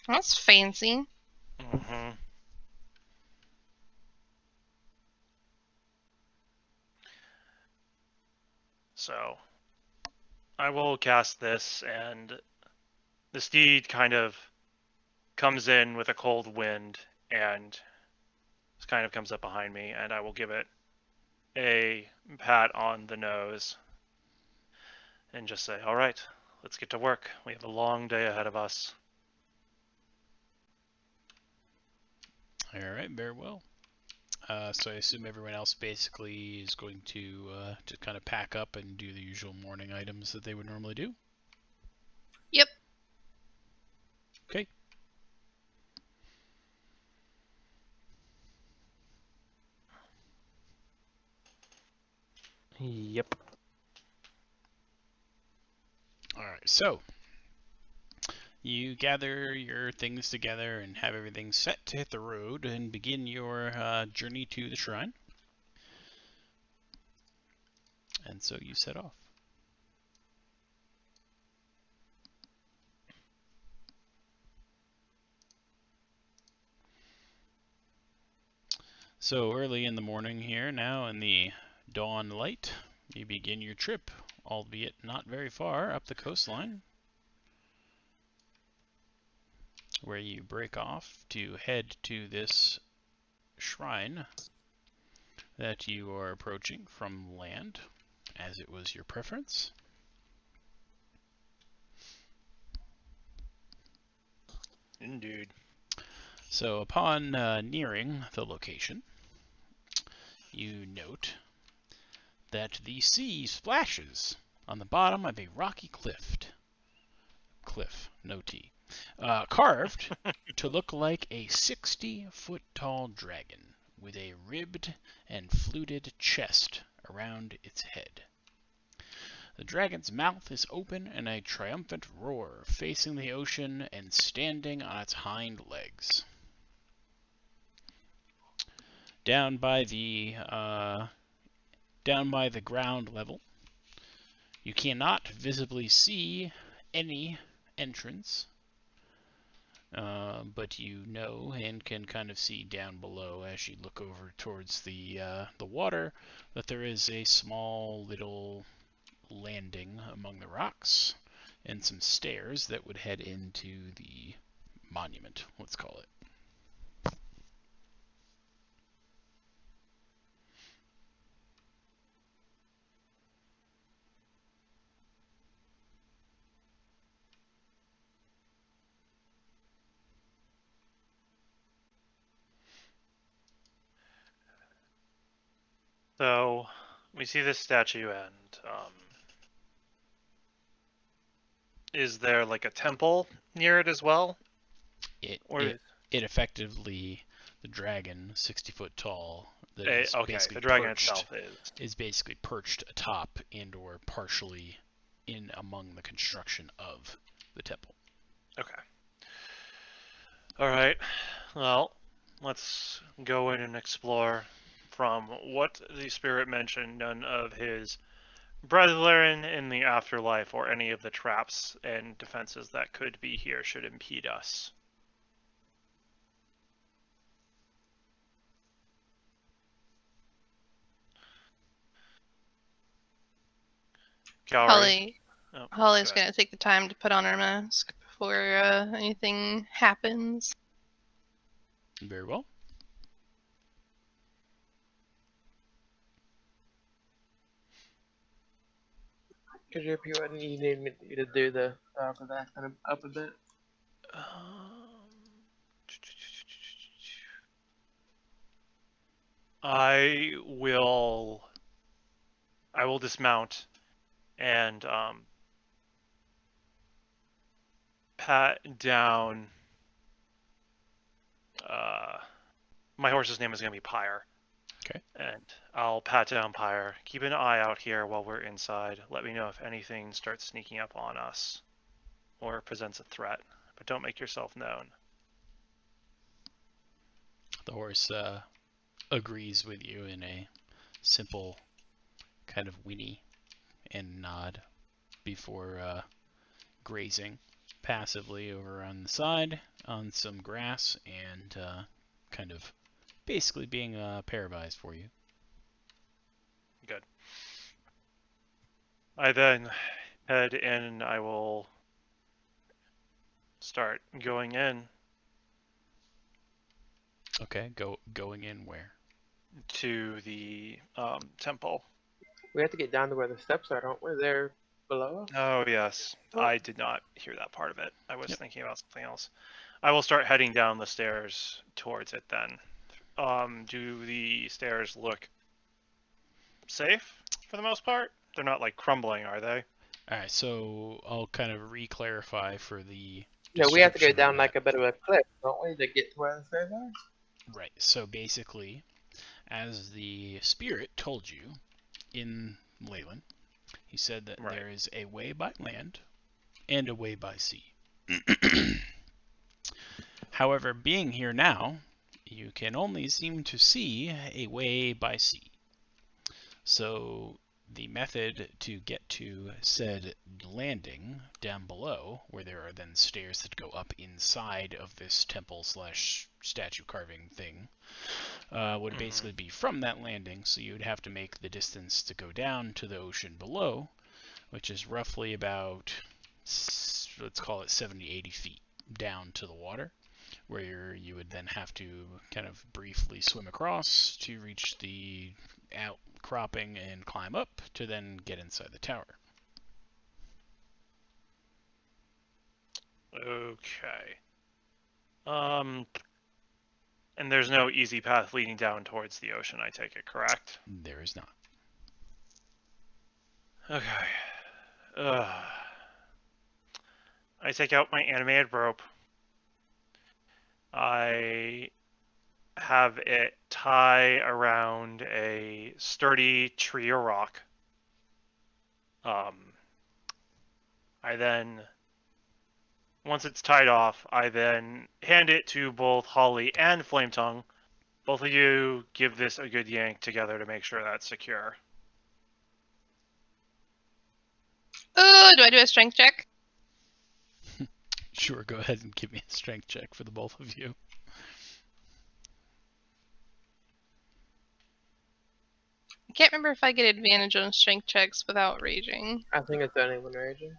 That's fancy. Mm-hmm. So I will cast this, and the steed kind of comes in with a cold wind and kind of comes up behind me, and I will give it a pat on the nose and just say, all right, let's get to work. We have a long day ahead of us. All right. Very well. So I assume everyone else basically is going to kind of pack up and do the usual morning items that they would normally do. Yep. Okay. Yep. All right. So you gather your things together and have everything set to hit the road and begin your journey to the shrine. And so you set off. So early in the morning here, now in the dawn light, you begin your trip, albeit not very far, up the coastline, where you break off to head to this shrine that you are approaching from land, as it was your preference. Indeed. So upon nearing the location, you note that the sea splashes on the bottom of a rocky cliff, no T, carved to look like a 60-foot tall dragon with a ribbed and fluted chest around its head. The dragon's mouth is open in a triumphant roar, facing the ocean and standing on its hind legs. Down by the ground level, you cannot visibly see any entrance, but you know and can kind of see down below as you look over towards the water that there is a small little landing among the rocks and some stairs that would head into the monument, let's call it. So we see this statue, and is there like a temple near it as well? It Or effectively, the dragon, 60 foot tall, that is okay, basically the dragon perched, itself is basically perched atop and or partially in among the construction of the temple. okay. All right. Well, let's go in and explore. From what the spirit mentioned, none of his brethren in the afterlife or any of the traps and defenses that could be here should impede us. Gallery. Holly's Go gonna take the time to put on her mask before anything happens. Very well. Could you repeat what you need me to do to talk with that kind of up a bit? I will dismount and pat down. My horse's name is going to be Pyre. Okay. And I'll pat down Pyre. Keep an eye out here while we're inside. Let me know if anything starts sneaking up on us or presents a threat. But don't make yourself known. The horse agrees with you in a simple kind of whinny and nod before grazing passively over on the side on some grass and kind of basically being paravised for you. Good. I then head in and I will start going in Okay, going in where? to the temple. We have to get down to where the steps are, don't we? They're below us? Oh, yes. Oh. I did not hear that part of it. I was Yep. thinking about something else. I will start heading down the stairs towards it then. Do the stairs look safe for the most part? They're not like crumbling, are they? Alright, so I'll kind of re-clarify for the Yeah, we have to go description of down that. like a bit of a cliff, don't we, to get to where the stairs are? Right, so basically, as the spirit told you in Leyland, he said that Right. there is a way by land and a way by sea. However, being here now, you can only seem to see a way by sea. So the method to get to said landing down below, where there are then stairs that go up inside of this temple slash statue carving thing, would basically be from that landing. So you would have to make the distance to go down to the ocean below, which is roughly about, let's call it 70-80 feet down to the water, where you would then have to kind of briefly swim across to reach the outcropping and climb up to then get inside the tower. Okay. And there's no easy path leading down towards the ocean, I take it, correct? There is not. Okay. I take out my animated rope. I have it tie around a sturdy tree or rock. I then, once it's tied off, I then hand it to both Holly and Flametongue. Both of you give this a good yank together to make sure that's secure. Oh, do I do a strength check? Sure, go ahead and give me a strength check for the both of you. I can't remember if I get advantage on strength checks without raging. I think it's only when raging.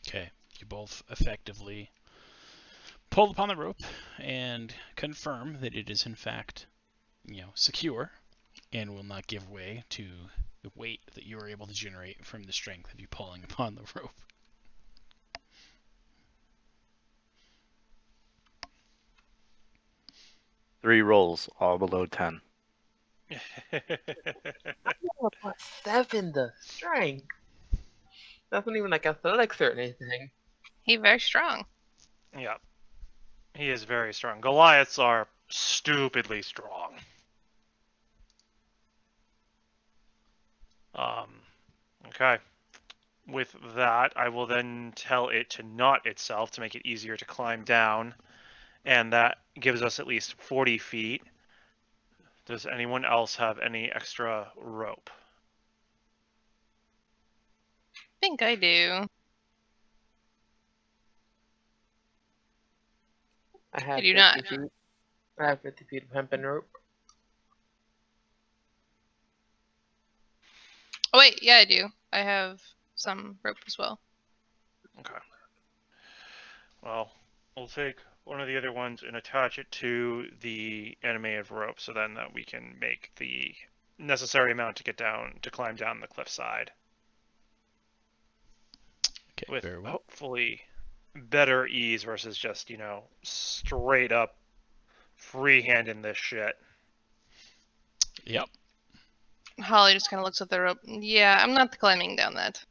Okay, you both effectively pull upon the rope and confirm that it is in fact, secure and will not give way to the weight that you are able to generate from the strength of you pulling upon the rope. Three rolls, all below 10. Plus 7 the strength. That's not even like athletics or anything. He very strong. Yep. He is very strong. Goliaths are stupidly strong. Okay. With that, I will then tell it to knot itself to make it easier to climb down. And that gives us at least 40 feet. Does anyone else have any extra rope? I think I do. I have do 50 not. feet. I have 50 feet of hempen rope. Oh wait, yeah, I do. I have some rope as well. Okay. Well, we'll take one of the other ones and attach it to the animated rope, so then that we can make the necessary amount to get down to climb down the cliffside. Okay, With very well. hopefully better ease versus just, straight up freehanding this shit. Yep. Holly just kind of looks at the rope. Yeah, I'm not climbing down that.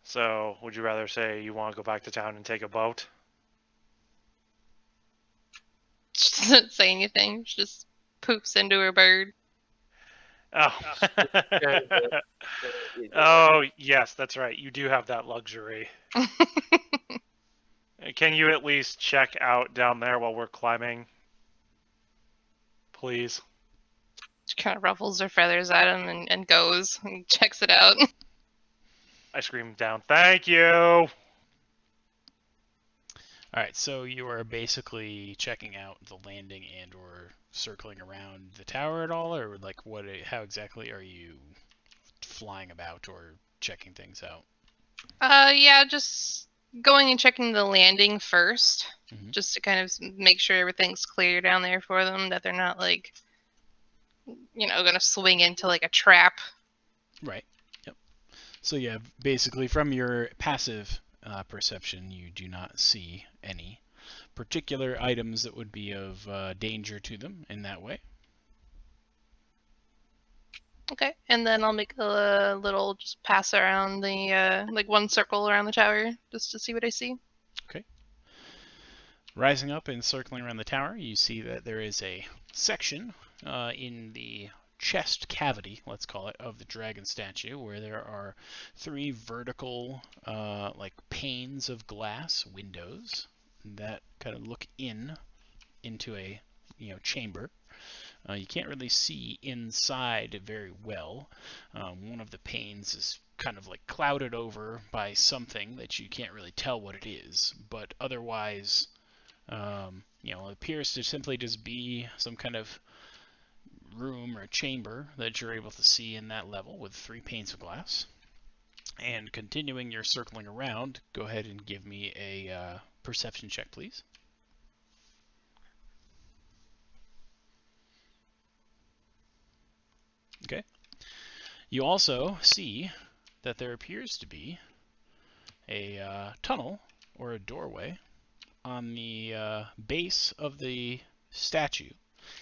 So, would you rather say you want to go back to town and take a boat? She doesn't say anything. She just poops into her bird. Oh. Oh, yes, that's right. You do have that luxury. Can you at least check out down there while we're climbing? Please. She kind of ruffles her feathers at him and goes and checks it out. I scream down, thank you! Alright, so you are basically checking out the landing and or circling around the tower at all, or like how exactly are you flying about or checking things out? Yeah, just going and checking the landing first, Mhm. just to kind of make sure everything's clear down there for them, that they're not like, gonna swing into like a trap. Right. Yep. So yeah, basically from your passive perception, you do not see any particular items that would be of danger to them in that way. Okay, and then I'll make a little just pass around the like one circle around the tower just to see what I see. Rising up and circling around the tower, you see that there is a section in the chest cavity, let's call it, of the dragon statue, where there are 3 vertical like panes of glass windows that kind of look into a chamber. You can't really see inside very well. One of the panes is kind of like clouded over by something that you can't really tell what it is, but otherwise it appears to simply just be some kind of room or chamber that you're able to see in that level with 3 panes of glass. And continuing your circling around, go ahead and give me a perception check, please. Okay. You also see that there appears to be a tunnel or a doorway on the base of the statue,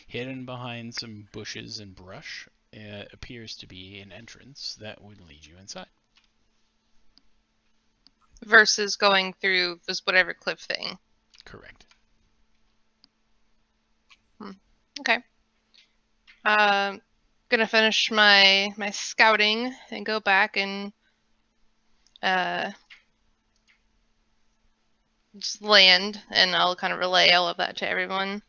hidden behind some bushes and brush. It appears to be an entrance that would lead you inside. Versus going through this whatever cliff thing. Correct. Okay. Gonna finish my scouting and go back and just land, and I'll kind of relay all of that to everyone.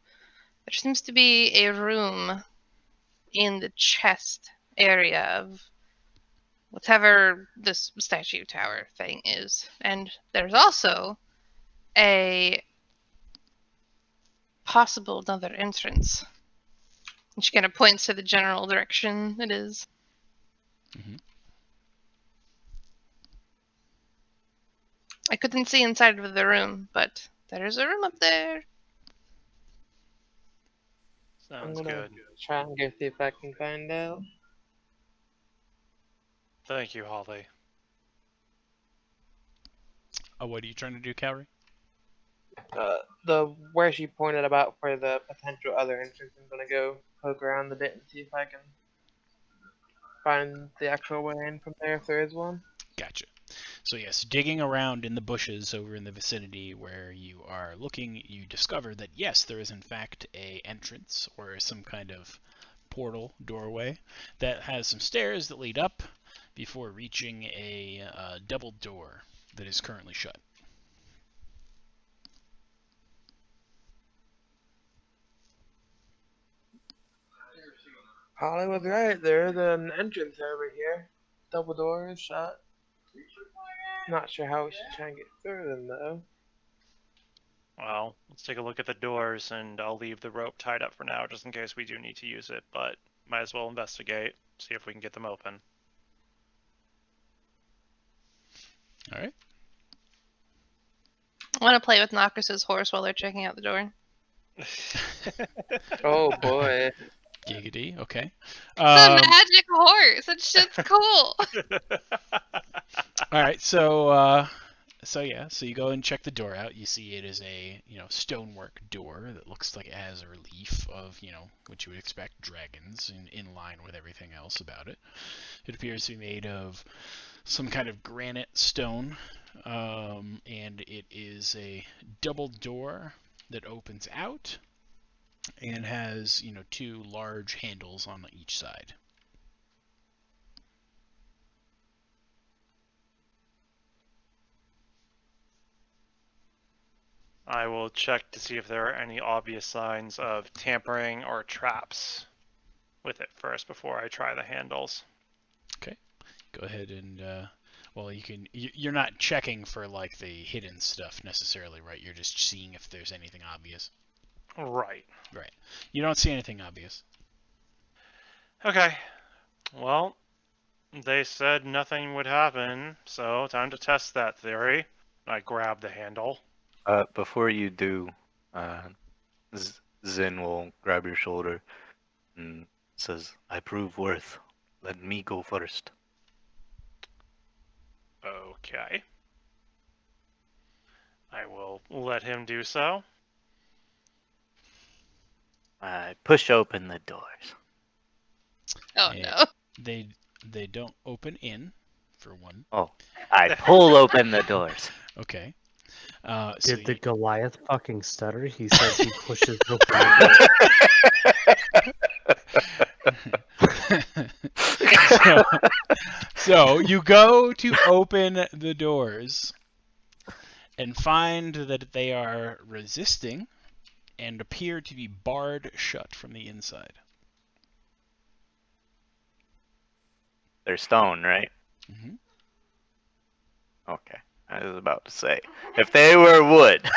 There seems to be a room in the chest area of whatever this statue tower thing is, and there's also a possible another entrance. And she kind of points to the general direction it is. Mhm. I couldn't see inside of the room, but there is a room up there. I'm Sounds gonna good. try and go see if I can find out. Thank you, Holly. What are you trying to do, Cowrie? The where she pointed about for the potential other entrance, I'm gonna go poke around a bit and see if I can find the actual way in from there if there is one. Gotcha. So yes, digging around in the bushes over in the vicinity where you are looking, you discover that yes, there is in fact a entrance or some kind of portal doorway that has some stairs that lead up before reaching a double door that is currently shut. Holly was right. There is an entrance over here. Double doors shut. Not sure how we should try and get through them though. Well, let's take a look at the doors, and I'll leave the rope tied up for now, just in case we do need to use it, but might as well investigate, see if we can get them open. All right. I want to play with Noctis's horse while they're checking out the door. Oh boy. Giggity. Okay. It's a magic horse. That shit's cool. All right. So you go and check the door out. You see it is a stonework door that looks like it has a relief of what you would expect, dragons, in line with everything else about it. It appears to be made of some kind of granite stone, and it is a double door that opens out and has 2 large handles on each side. I will check to see if there are any obvious signs of tampering or traps with it first before I try the handles. Go ahead and you're not checking for like the hidden stuff necessarily, right? You're just seeing if there's anything obvious. Right. You don't see anything obvious. Okay. Well, they said nothing would happen, so time to test that theory. I grab the handle. Before you do, Zin will grab your shoulder and says, "I prove worth. Let me go first." Okay. I will let him do so. I push open the doors. Oh Yeah. no. They don't open in, for one. Oh, I pull open the doors. Okay. Did the Goliath fucking stutter? He says he pushes the so you go to open the doors and find that they are resisting and appear to be barred shut from the inside. They're stone, right? Mm-hmm. Okay. I was about to say, if they were wood.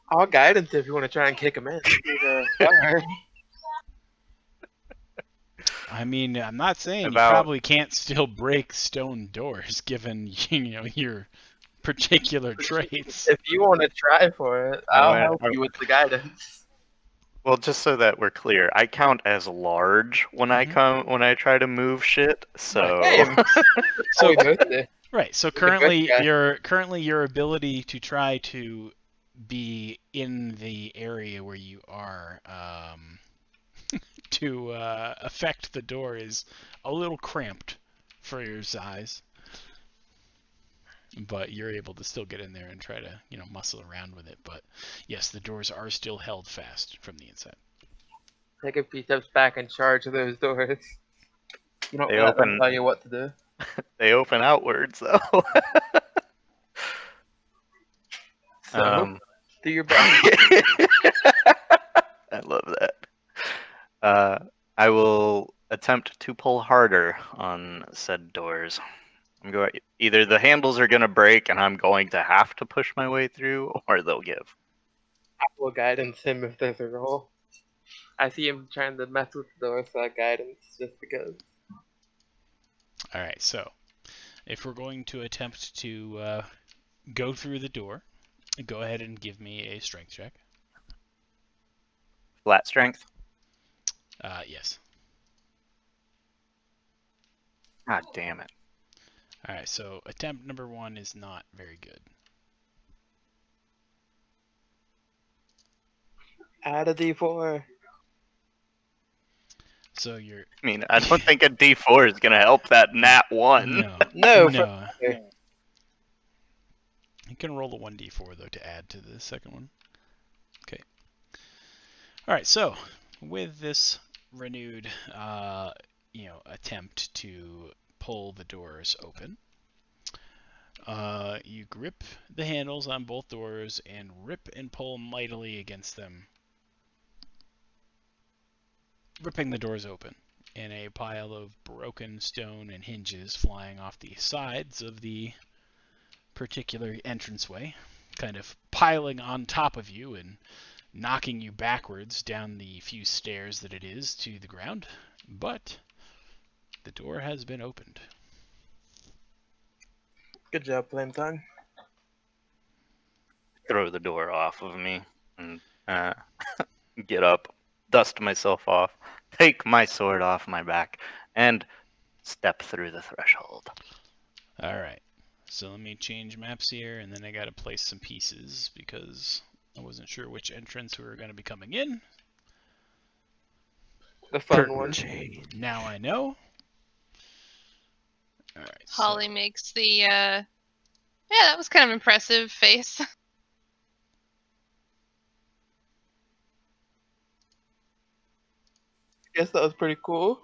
I'll guidance if you want to try and kick him in. Cover. I mean, I'm not saying About- you probably can't still break stone doors given your particular traits. If you want to try for it, I'll help you with the guidance. Well, just so that we're clear, I count as large when I try to move shit. So Same. So we both do. right. So Look at currently that guy. your ability to try to be in the area where you are to affect the door is a little cramped for your size. But you're able to still get in there and try to, muscle around with it. But yes, the doors are still held fast from the inside. Take a few steps back and charge those doors. You don't They let them open- tell you what to do. they open outwards, though. So, do your best. I love that. I will attempt to pull harder on said doors. I'm going. Either the handles are going to break and I'm going to have to push my way through, or they'll give. I will guidance him if there's a roll. I see him trying to mess with the door, so I guidance just because. All right. So if we're going to attempt to go through the door, go ahead and give me a strength check. Flat strength. Yes. God damn it. All right. So attempt number 1 is not very good. Add a d4. So you're I mean, I don't think a D4 is going to help that nat 1. No, no. You can roll a 1d4 though to add to the second one. Okay. All right. So with this renewed, attempt to pull the doors open, you grip the handles on both doors and rip and pull mightily against them, ripping the doors open, and a pile of broken stone and hinges flying off the sides of the particular entranceway kind of piling on top of you and knocking you backwards down the few stairs that it is to the ground. But the door has been opened. Good job, Flame Tongue. Throw the door off of me and get up, dust myself off, take my sword off my back, and step through the threshold. Alright, so let me change maps here, and then I gotta place some pieces because I wasn't sure which entrance we were gonna be coming in. The fun Curtain one. change. Now I know. Alright, Holly so makes the yeah, that was kind of impressive face. Guess that was pretty cool.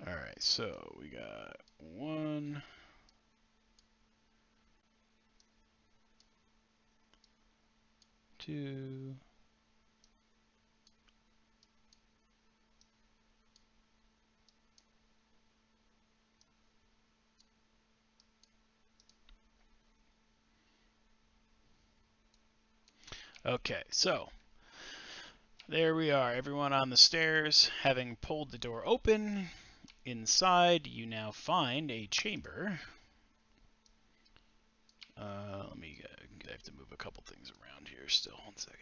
alright, so we got 1, 2, okay, so there we are, everyone on the stairs, having pulled the door open. Inside, you now find a chamber. I have to move a couple things around here still. 1 second.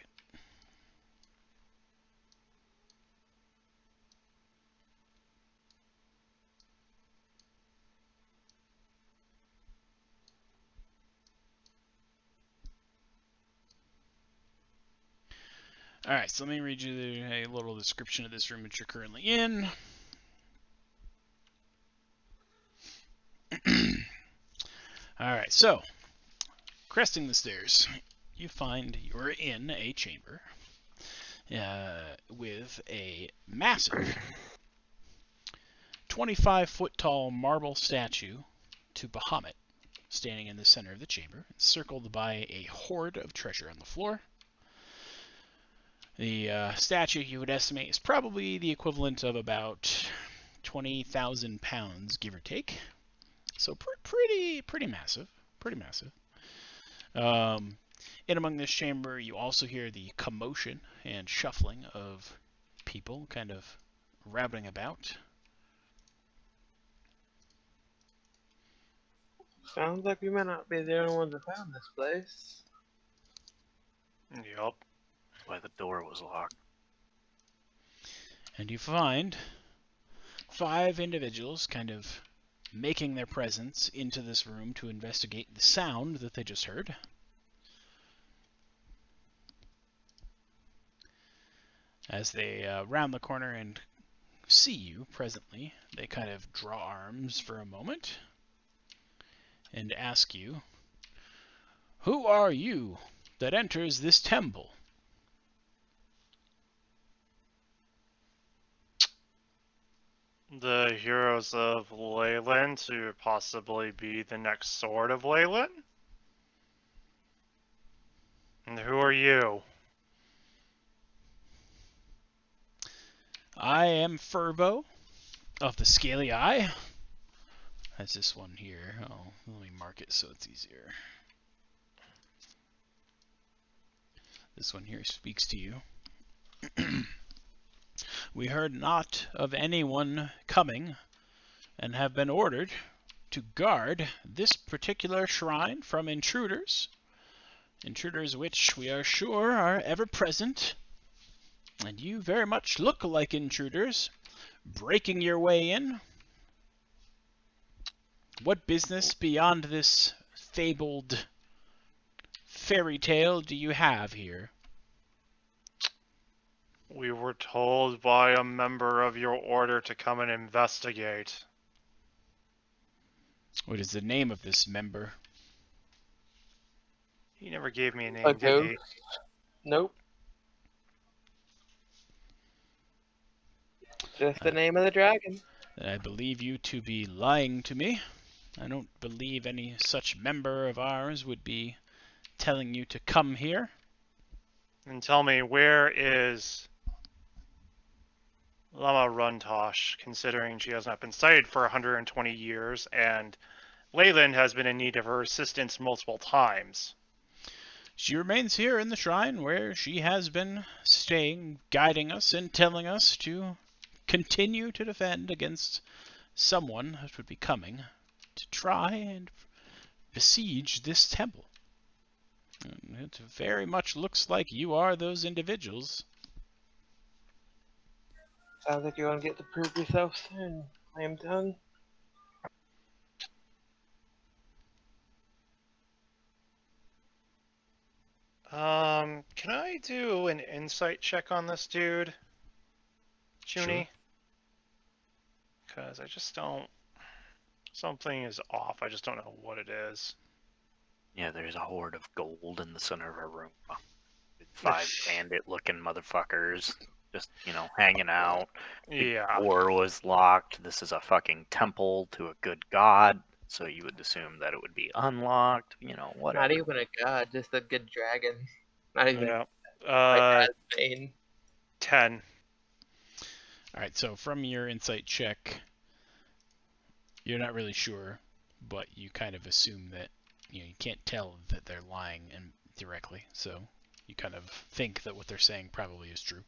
Alright, so let me read you a little description of this room that you're currently in. Alright, so, cresting the stairs, you find you're in a chamber with a massive 25-foot tall marble statue to Bahamut standing in the center of the chamber, encircled by a hoard of treasure on the floor. The statue, you would estimate, is probably the equivalent of about 20,000 pounds, give or take. So pretty massive. Pretty massive. In among this chamber, you also hear the commotion and shuffling of people kind of routing about. Sounds like we might not be the only ones that found this place. Yup. That's why the door was locked. And you find 5 individuals kind of making their presence into this room to investigate the sound that they just heard. As they round the corner and see you presently, they kind of draw arms for a moment and ask you, "Who are you that enters this temple?" The heroes of Leyland to possibly be the next sword of Leyland? And who are you? I am Furbo of the Scaly Eye. That's this one here. Oh, let me mark it so it's easier. This one here speaks to you. We heard not of anyone coming, and have been ordered to guard this particular shrine from intruders. Intruders which we are sure are ever present. And you very much look like intruders, breaking your way in. What business beyond this fabled fairy tale do you have here? We were told by a member of your order to come and investigate. What is the name of this member? He never gave me a name, A did he? ghost? Nope. Just the name of the dragon. I believe you to be lying to me. I don't believe any such member of ours would be telling you to come here. And tell me, where is Lama Runtosh, considering she has not been sighted for 120 years, and Leyland has been in need of her assistance multiple times? She remains here in the shrine where she has been staying, guiding us and telling us to continue to defend against someone that would be coming to try and besiege this temple. And it very much looks like you are those individuals. Sounds like you want to get to prove yourself soon, Lamb Tongue. Can I do an insight check on this dude, Junie? Because I just don't. Something is off. I just don't know what it is. Yeah, there's a horde of gold in the center of a room. With 5 bandit-looking motherfuckers just, hanging out. The Yeah. door was locked. This is a fucking temple to a good god, so you would assume that it would be unlocked. Whatever. Not even a god, just a good dragon. Not even Yeah. like Bane. 10. Alright, so from your insight check, you're not really sure, but you kind of assume that you can't tell that they're lying directly, so you kind of think that what they're saying probably is true.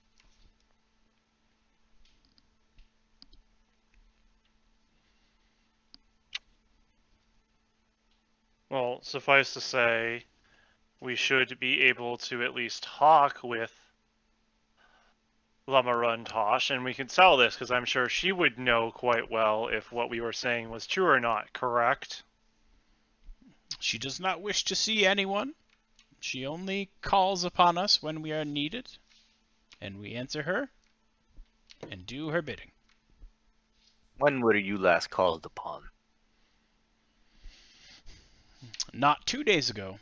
Well, suffice to say, we should be able to at least talk with Lama Runtosh, and we can sell this, because I'm sure she would know quite well if what we were saying was true or not, correct? She does not wish to see anyone. She only calls upon us when we are needed, and we answer her and do her bidding. When were you last called upon? Not 2 days ago.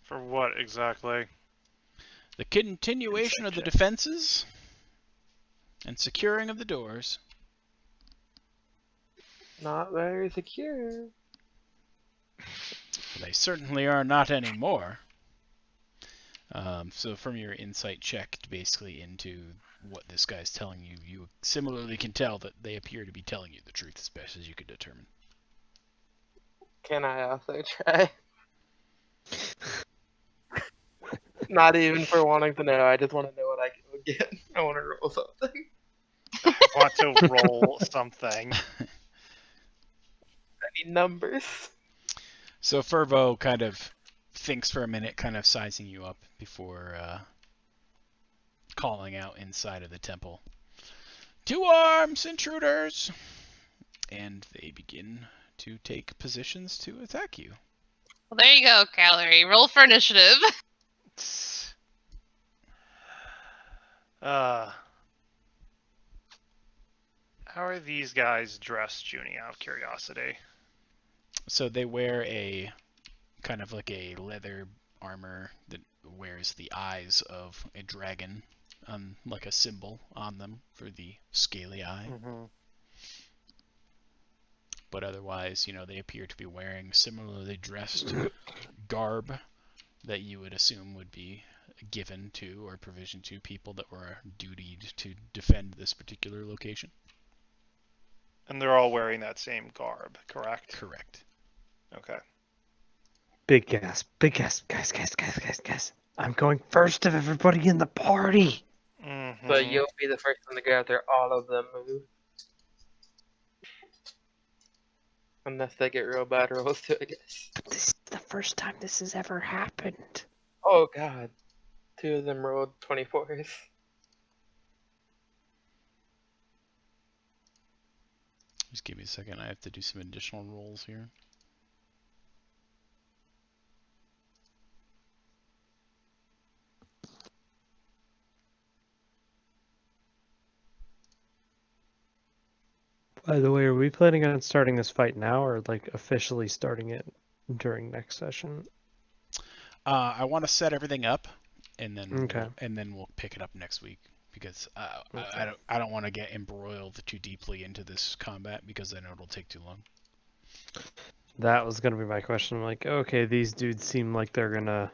For what exactly? The continuation of the defenses and securing of the doors. Not very secure. They certainly are not anymore. So from your insight check basically into what this guy's telling you, you similarly can tell that they appear to be telling you the truth as best as you could determine. Can I also try? Not even for wanting to know, I just want to know what I can get. I want to roll something. I want to roll something. I need numbers. So Fervo kind of thinks for a minute, kind of sizing you up before calling out inside of the temple. To arms, intruders! And they begin to take positions to attack you. Well, there you go, Calorie. Roll for initiative. How are these guys dressed, Junie, out of curiosity? So they wear a kind of like a leather armor that wears the eyes of a dragon, like a symbol on them for the scaly eye. Mm-hmm. But otherwise, they appear to be wearing similarly dressed garb that you would assume would be given to or provisioned to people that were dutied to defend this particular location. And they're all wearing that same garb, correct? Correct. Okay. Big gasp, guys. I'm going first of everybody in the party. Mm-hmm. But you'll be the first one to go after all of them move. Unless they get real bad rolls too, I guess. But this is the first time this has ever happened. Oh god. 2 of them rolled 24s. Just give me a second. I have to do some additional rolls here. By the way, are we planning on starting this fight now, or like officially starting it during next session? I want to set everything up, and then Okay. we'll pick it up next week. because Okay. I don't want to get embroiled too deeply into this combat because I know it'll take too long. That was gonna be my question. I'm like, okay, these dudes seem like they're gonna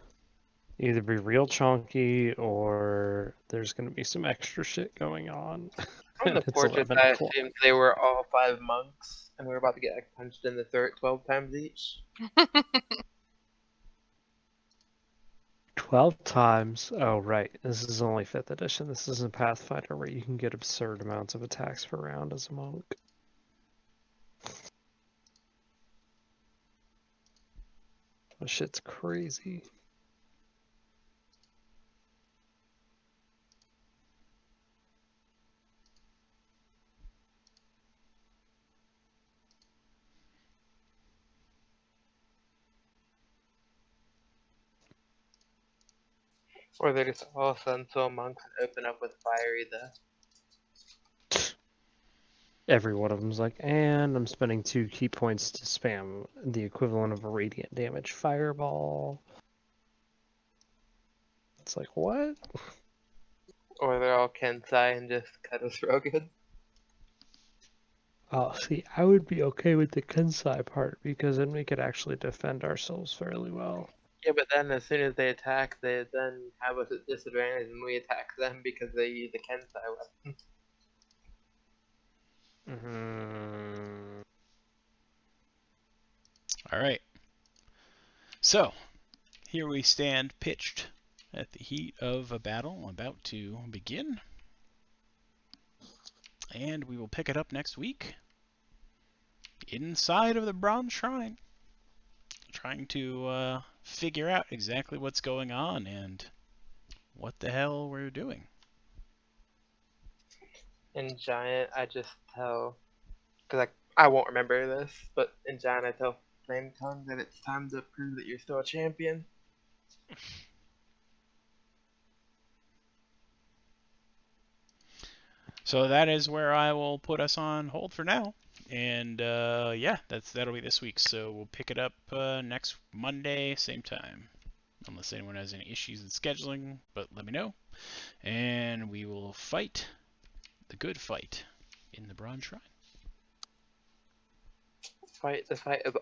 either be real chunky or there's gonna be some extra shit going on. From the And it's portraits, 11 I o'clock. assumed they were all 5 monks, and we were about to get like, punched in the throat 12 times each. 12 times. Oh, right. This is only 5th edition. This isn't Pathfinder where you can get absurd amounts of attacks per round as a monk. That shit's crazy. Or they just all Sunsoul monks and open up with fiery the. Every one of them's like, and I'm spending 2 key points to spam the equivalent of a radiant damage fireball. It's like, what? Or they're all Kensai and just cut us real good. Oh, see, I would be okay with the Kensai part because then we could actually defend ourselves fairly well. Yeah, but then as soon as they attack, they then have us at disadvantage and we attack them because they use the Kensai weapon. Mm-hmm. All right. So, here we stand pitched at the heat of a battle about to begin. And we will pick it up next week inside of the Bronze Shrine, trying to figure out exactly what's going on and what the hell we're doing. In Giant, I just tell, because I won't remember this, but in Giant I tell Flame Tongue that it's time to prove that you're still a champion. So that is where I will put us on hold for now. And yeah, that'll be this week. So we'll pick it up next Monday, same time. Unless anyone has any issues in scheduling, but let me know. And we will fight the good fight in the Bronze Shrine. This fight is